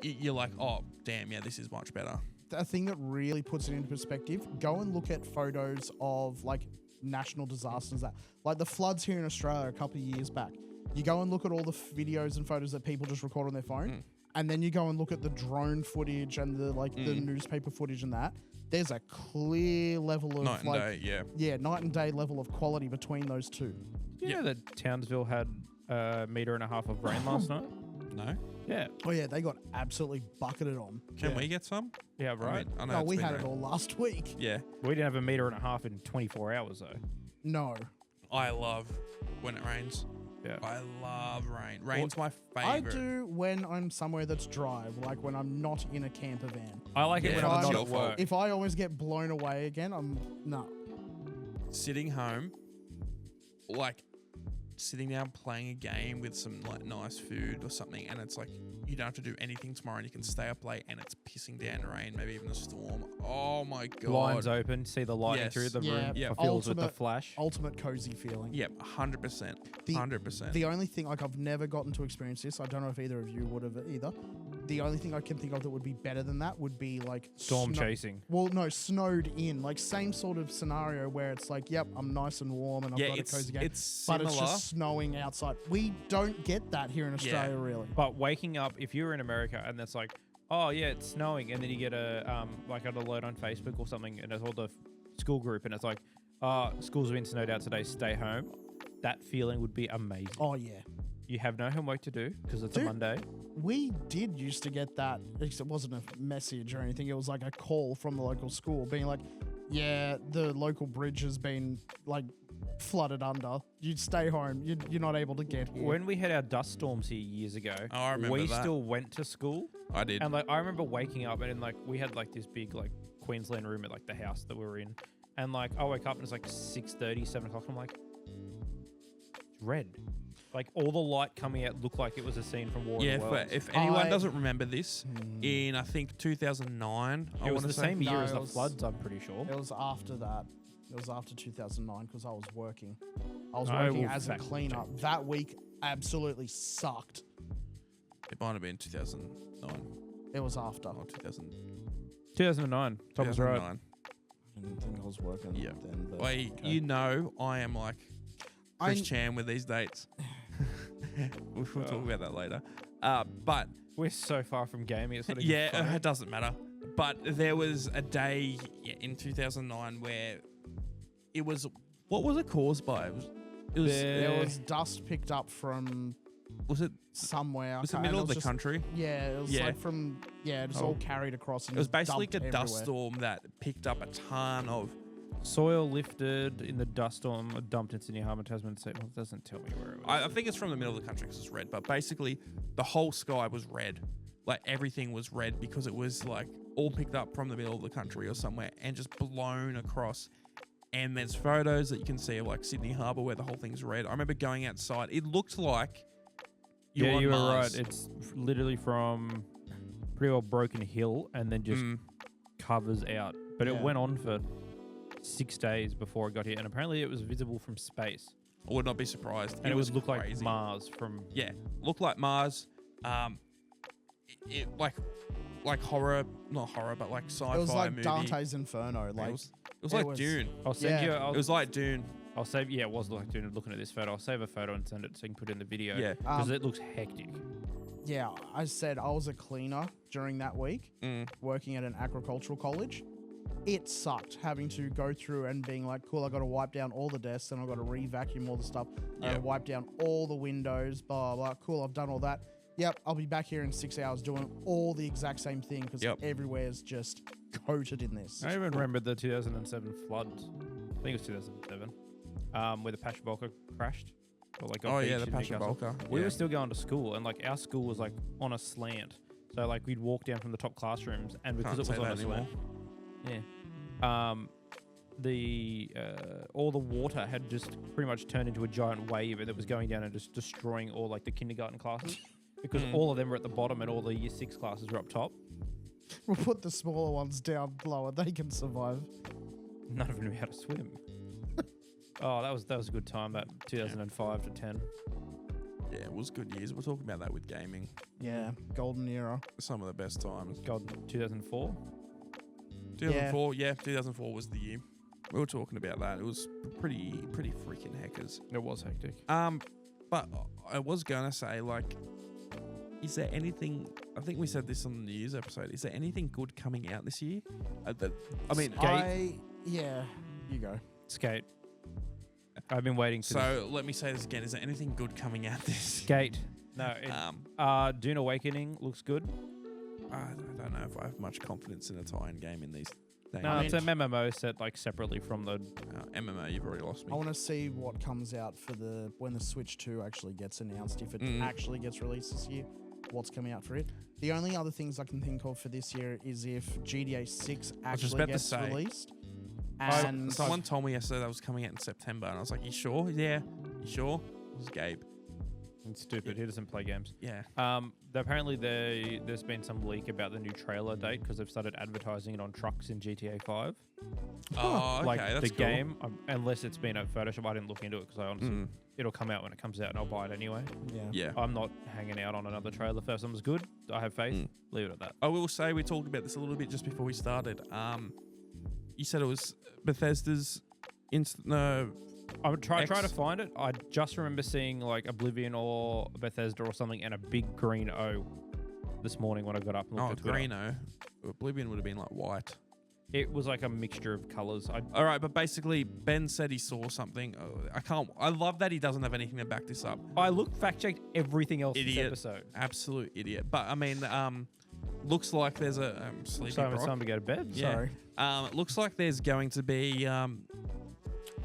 you're like, oh damn, yeah, this is much better. a thing that really puts it into perspective. Go and look at photos of like national disasters, that like the floods here in Australia a couple of years back. You go and look at all the videos and photos that people just record on their phone, and then you go and look at the drone footage and the the newspaper footage and that. There's a clear level of Night and day, yeah. night and day level of quality between those two. Yeah, that Townsville had a metre and a half of rain last night. No? Yeah. Oh yeah, they got absolutely bucketed on. Can we get some? Yeah, right. I know No, it's we been had it rain. all last week. Yeah. We didn't have a metre and a half in 24 hours, though. No. I love when it rains. Yeah. I love rain. Rain's my I favorite. do when I'm somewhere that's dry, like when I'm not in a camper van. I like it Yeah, when I'm that's not your at fault. work. If I always get blown away again, I'm no. Sitting home, like sitting down playing a game with some like nice food or something, and it's like you don't have to do anything tomorrow, and you can stay up late, and it's pissing down rain, maybe even a storm. Oh my god! Blinds open, see the lightning Yes. through the Yeah. room. Yeah. Fills with the Ultimate- flash. Ultimate cozy feeling. Yep, 100%. The- 100%. The only thing, like, I've never gotten to experience this. I don't know if either of you would have either. The only thing I can think of that would be better than that would be like Storm chasing. Well, no, snowed in, like same sort of scenario where it's like, yep, I'm nice and warm and I've Yeah, got a it's cozy game, it's but similar. it's just snowing outside. We don't get that here in Australia, really. But waking up, if you're in America and it's like, oh yeah, it's snowing, and then you get a like an alert on Facebook or something, and it's all the school group, and it's like, schools have been snowed out today, stay home. That feeling would be amazing. Oh yeah, You have no homework to do because it's Dude. a Monday. we did used to get that. It wasn't a message or anything. It was like a call from the local school being like, yeah, the local bridge has been like flooded under. You'd stay home. You're not able to get here. When we had our dust storms here years ago, Oh, I remember we that. still went to school. I did. And like I remember waking up and like we had like this big like Queensland room at like the house that we were in, and like I wake up and it's like 6:30, 7 o'clock. And I'm like, it's red. Like all the light coming out looked like it was a scene from War Yeah, of the Worlds. if anyone I- doesn't remember this, in I think 2009, I It was want to the say. same year No, as it the was- floods, I'm pretty sure. It was after that. It was after 2009 because I was working. I was I working will as a fact cleaner. That week absolutely sucked. It might have been 2009 It was after. or 2009. Tom was right. 2009. I didn't think I was working Yeah. then. But Well, okay. you know, I am like Chris I- Chan with these dates. We'll talk about that later. But We're so far from gaming. It's not even yeah, funny. it doesn't matter. But there was a day in 2009 where it was. What was it caused by? It was. There was dust picked up from Was it? somewhere. Was it okay, middle and of the just- country? Yeah, it was Yeah. like from just Oh. all carried across. And It was just basically dumped a dust everywhere. storm that picked up a ton of. Soil lifted in the dust storm, dumped in Sydney Harbour, Tasman. Well, it doesn't tell me where it was. I think it's from the middle of the country because it's red. But basically, the whole sky was red. Like everything was red because it was like all picked up from the middle of the country or somewhere and just blown across. And there's photos that you can see of like Sydney Harbour where the whole thing's red. I remember going outside. It looked like you yeah, were on you were Mars. right. It's literally from pretty well Broken Hill and then just covers out. But Yeah. it went on for 6 days before it got here, and apparently it was visible from space. I would not be surprised. And it was would look like crazy. Mars from. Yeah, looked like Mars. It like horror, not horror, but like sci-fi It was like movie. Dante's Inferno. It Like was it like was- Dune. I'll send Yeah. you. It was like Dune. I'll save. Yeah, it was like doing looking at this photo. I'll save a photo and send it so you can put it in the video. Yeah. because it looks hectic. yeah, I said I was a cleaner during that week, working at an agricultural college. It sucked having to go through and being like, cool, I got to wipe down all the desks and I've got to re-vacuum all the stuff. Yeah. Wipe down all the windows, blah, blah, blah. Cool, I've done all that. Yep, I'll be back here in 6 hours doing all the exact same thing because Yep. everywhere's just coated in this. I even remember the 2007 floods. I think it was 2007, where the Pashabolka crashed. Or like got Oh yeah, beached the in Newcastle. Pashabolka. We Yeah. were still going to school, and like our school was like on a slant. So like we'd walk down from the top classrooms, and because Can't it was say on a that slant, all the water had just pretty much turned into a giant wave, and it was going down and just destroying all like the kindergarten classes. Because all of them were at the bottom and all the year 6 classes were up top. We'll put the smaller ones down lower. They can survive. None of them knew how to swim. Oh, that was a good time, that 2005 to 10. Yeah, it was good years. We're talking about that with gaming. Yeah, golden era. Some of the best times. God, 2004? 2004, yeah, 2004 was the year. We were talking about that. It was pretty freaking heckers. It was hectic. But I was gonna say, like, is there anything? I think we said this on the news episode. Is there anything good coming out this year? I mean, Skate. You go. Skate. I've been waiting to so let me say this again. Is there anything good coming out this? Skate. No, Dune Awakening looks good. I don't know if I have much confidence in a tie-in game in these Dang. No, it's an MMO set like separately from the. MMO, you've already lost me. I want to see what comes out for when the Switch 2 actually gets announced. If it actually gets released this year, what's coming out for it? The only other things I can think of for this year is if GTA 6 actually gets released. And Someone told me yesterday that was coming out in September, and I was like, "You sure? Yeah, you sure?" It was Gabe. It's stupid. He doesn't play games. Yeah. Apparently, there's been some leak about the new trailer date because they've started advertising it on trucks in GTA 5. Oh, okay, like that's the cool. game, unless it's been at Photoshop. I didn't look into it because I honestly, it'll come out when it comes out and I'll buy it anyway. Yeah. I'm not hanging out on another trailer. First one was good. I have faith. Leave it at that. I will say we talked about this a little bit just before we started. You said it was Bethesda's I would try to find it. I just remember seeing like Oblivion or Bethesda or something and a big green O this morning when I got up and looked at Twitter. green O. Oblivion would have been like white. It was like a mixture of colors. All right, but basically Ben said he saw something. I love that he doesn't have anything to back this up. I fact-checked everything else Idiot. this episode. Absolute idiot. But I mean, looks like there's a sleepy So it's Brock. time to go to bed. Yeah. Sorry. It looks like there's going to be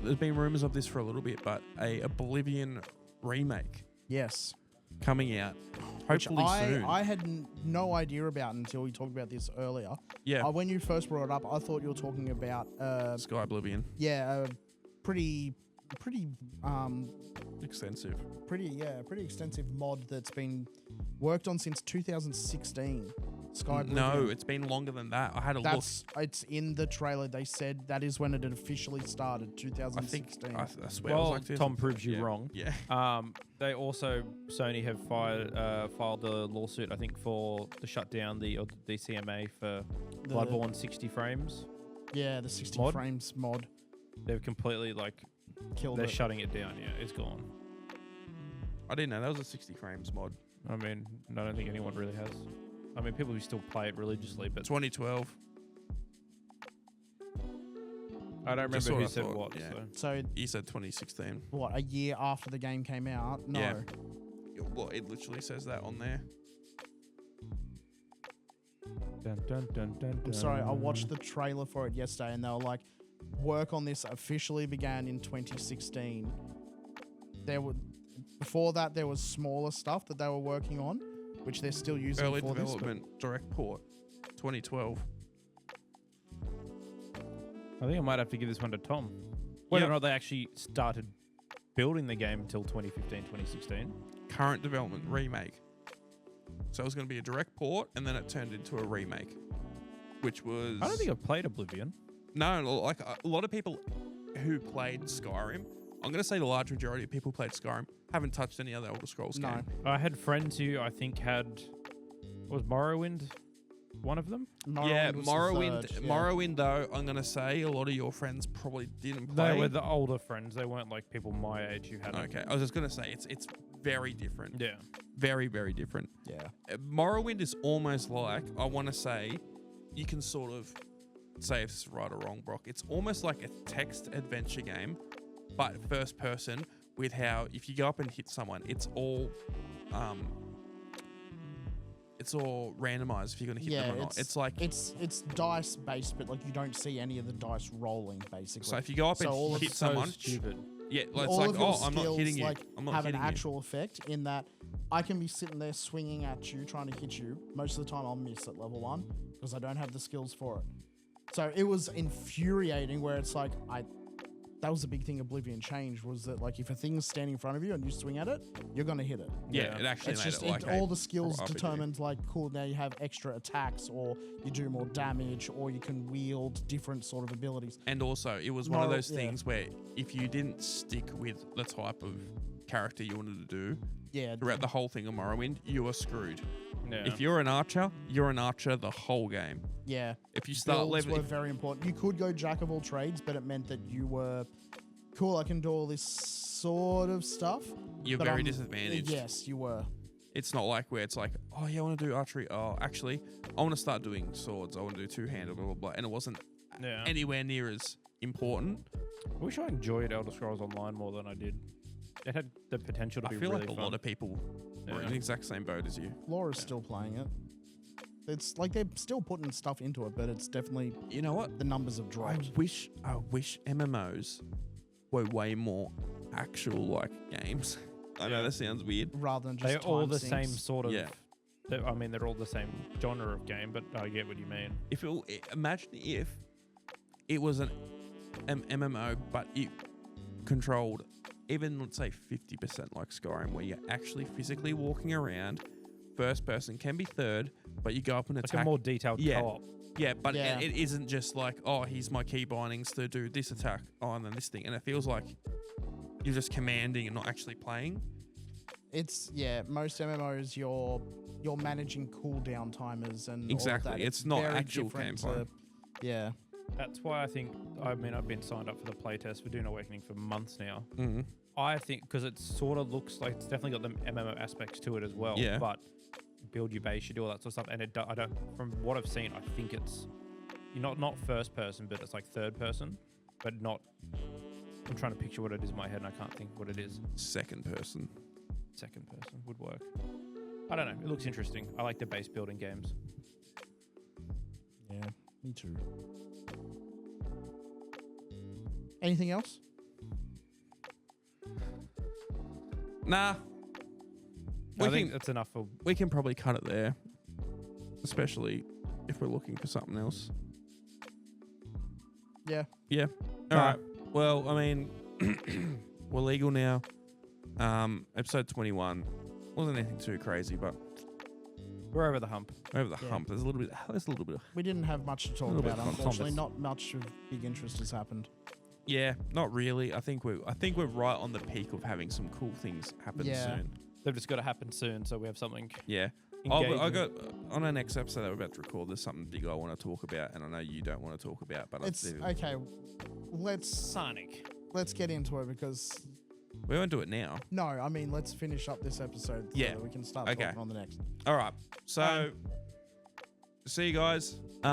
there's been rumors of this for a little bit, but a Oblivion remake Yes. coming out Which hopefully soon. I had no idea about until we talked about this earlier. Yeah. When you first brought it up, I thought you were talking about Sky Oblivion. a pretty Extensive. pretty extensive mod that's been worked on since 2016. Sky No, Oblivion. it's been longer than that. I had a It's in the trailer. They said that is when it had officially started, look. I think 2016. I swear it was Well, like this. Tom proves you wrong. Yeah. They also, Sony have filed a lawsuit, I think, to shut down the DCMA for Bloodborne 60 frames. Yeah, the 60 mod? frames mod They've completely killed they're it. shutting it down. Yeah, it's gone. I didn't know that was a 60 frames mod. I mean, I don't think anyone really has. I mean, people who still play it religiously, but 2012. I don't Just remember who what I said thought, what. yeah. So. So, You said 2016. what, a year after the game came out? No. Yeah. Well, it literally says that on there. Dun, dun, dun, dun, I'm sorry, I watched the trailer for it yesterday and they were like, work on this officially began in 2016. Before that, there was smaller stuff that they were working on, which they're still using Early for development, direct port, 2012. I think I might have to give this one to Tom. Whether Yep. or not they actually started building the game until 2015, 2016. Current development remake. So it was going to be a direct port, and then it turned into a remake, which was. I don't think I've played Oblivion. No, like a lot of people who played Skyrim. I'm going to say the large majority of people who played Skyrim haven't touched any other Elder Scrolls No. game. I had friends who I think was Morrowind one of them? Yeah, was the Morrowind. third, yeah. Morrowind, though, I'm going to say a lot of your friends probably didn't play. They were the older friends. They weren't like people my age who had it. Okay, I was just going to say it's very different. Yeah. Very, very different. Yeah. Morrowind is almost like, I want to say, you can sort of say if it's right or wrong, Brock. It's almost like a text adventure game, but first person with how if you go up and hit someone, it's all randomized if you're going to hit them or not. It's like it's dice based, but like you don't see any of the dice rolling basically. so if you go up So all and of hit someone, Stupid. yeah, it's all like of your I'm not skills, hitting you. like, I'm not have an hitting you. actual effect in that I can be sitting there swinging at you, trying to hit you. Most of the time, I'll miss at level 1 because I don't have the skills for it. So it was infuriating. Where it's like that was the big thing Oblivion changed was that like if a thing's standing in front of you and you swing at it, you're gonna hit it. Yeah, it actually It's made just it like all the skills proper RPG. determined like cool. Now you have extra attacks, or you do more damage, or you can wield different sort of abilities. And also, it was one of Moral- those yeah. things where if you didn't stick with the type of character you wanted to do Yeah, throughout the whole thing of Morrowind, you were screwed. Yeah. If you're an archer the whole game. yeah. If you start Builds were leveling, very important. You could go jack of all trades, but it meant that you were cool. I can do all this sort of stuff. you're but very I'm- disadvantaged. Yes, you were. It's not like where it's like, oh yeah, I want to do archery. Oh, actually, I want to start doing swords. I want to do two-handed, blah, blah, blah. And it wasn't Yeah. anywhere near as important. I wish I enjoyed Elder Scrolls Online more than I did. It had the potential to I be feel really like a fun. lot of people were in Yeah. the exact same boat as you. Laura's still playing it. It's like they're still putting stuff into it, but it's definitely You know what? the numbers have I dropped. wish MMOs were way more actual like games. I know that sounds weird. Rather than just They're all time the sinks. same sort of. Yeah. I mean, they're all the same genre of game, but I get what you mean. Imagine if it was an MMO, but it controlled even, let's say, 50% like Skyrim, where you're actually physically walking around. First person can be third, but you go up and Like attack. a more detailed Yeah. co-op. Yeah, but Yeah. it isn't just like, oh, here's my key bindings to do this attack, oh, and then this thing. And it feels like you're just commanding and not actually playing. It's most MMOs you're managing cooldown timers and Exactly. All of that. It's not very actual different gameplay. yeah. That's why I think, I've been signed up for the playtest for Dune Awakening for months now. Mm-hmm. I think because it sort of looks like it's definitely got the MMO aspects to it as well. Yeah. But build your base, you do all that sort of stuff, and I don't. From what I've seen, I think it's not first person, but it's like third person, but not. I'm trying to picture what it is in my head, and I can't think what it is. Second person. Second person would work. I don't know. It looks interesting. I like the base building games. Yeah, me too. Anything else? Nah. I think that's enough for. We can probably cut it there, especially if we're looking for something else. Yeah. Yeah. All right. Well, I mean, we're legal now. Episode 21 wasn't anything too crazy, but We're over the hump. over the Yeah. hump. There's a little bit. We didn't have much to talk Little bit about, of unfortunately. context. Not much of big interest has happened. Yeah, not really. I think we're right on the peak of having some cool things happen Yeah. soon. They've just got to happen soon, so we have something. Yeah. Engaging. I got on our next episode that we're about to record. There's something big I want to talk about, and I know you don't want to talk about, but It's okay. Let's Sonic. get into it because we won't do it now. no, I mean let's finish up this episode so Yeah. that we can start Okay. talking on the next. All right. So, see you guys. Go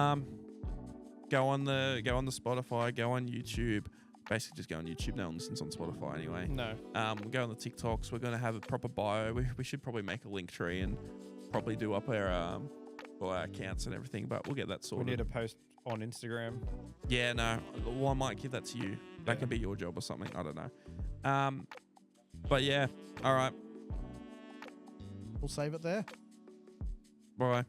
on the Spotify. Go on YouTube. Basically, just go on YouTube. No one listens on Spotify anyway. No. Go on the TikToks. We're gonna have a proper bio. We should probably make a link tree and probably do up our accounts and everything. But we'll get that We sorted. need to post on Instagram. Yeah, no. Well, I might give that to you. That Yeah. can be your job or something. I don't know. But yeah. All right. We'll save it there. Bye.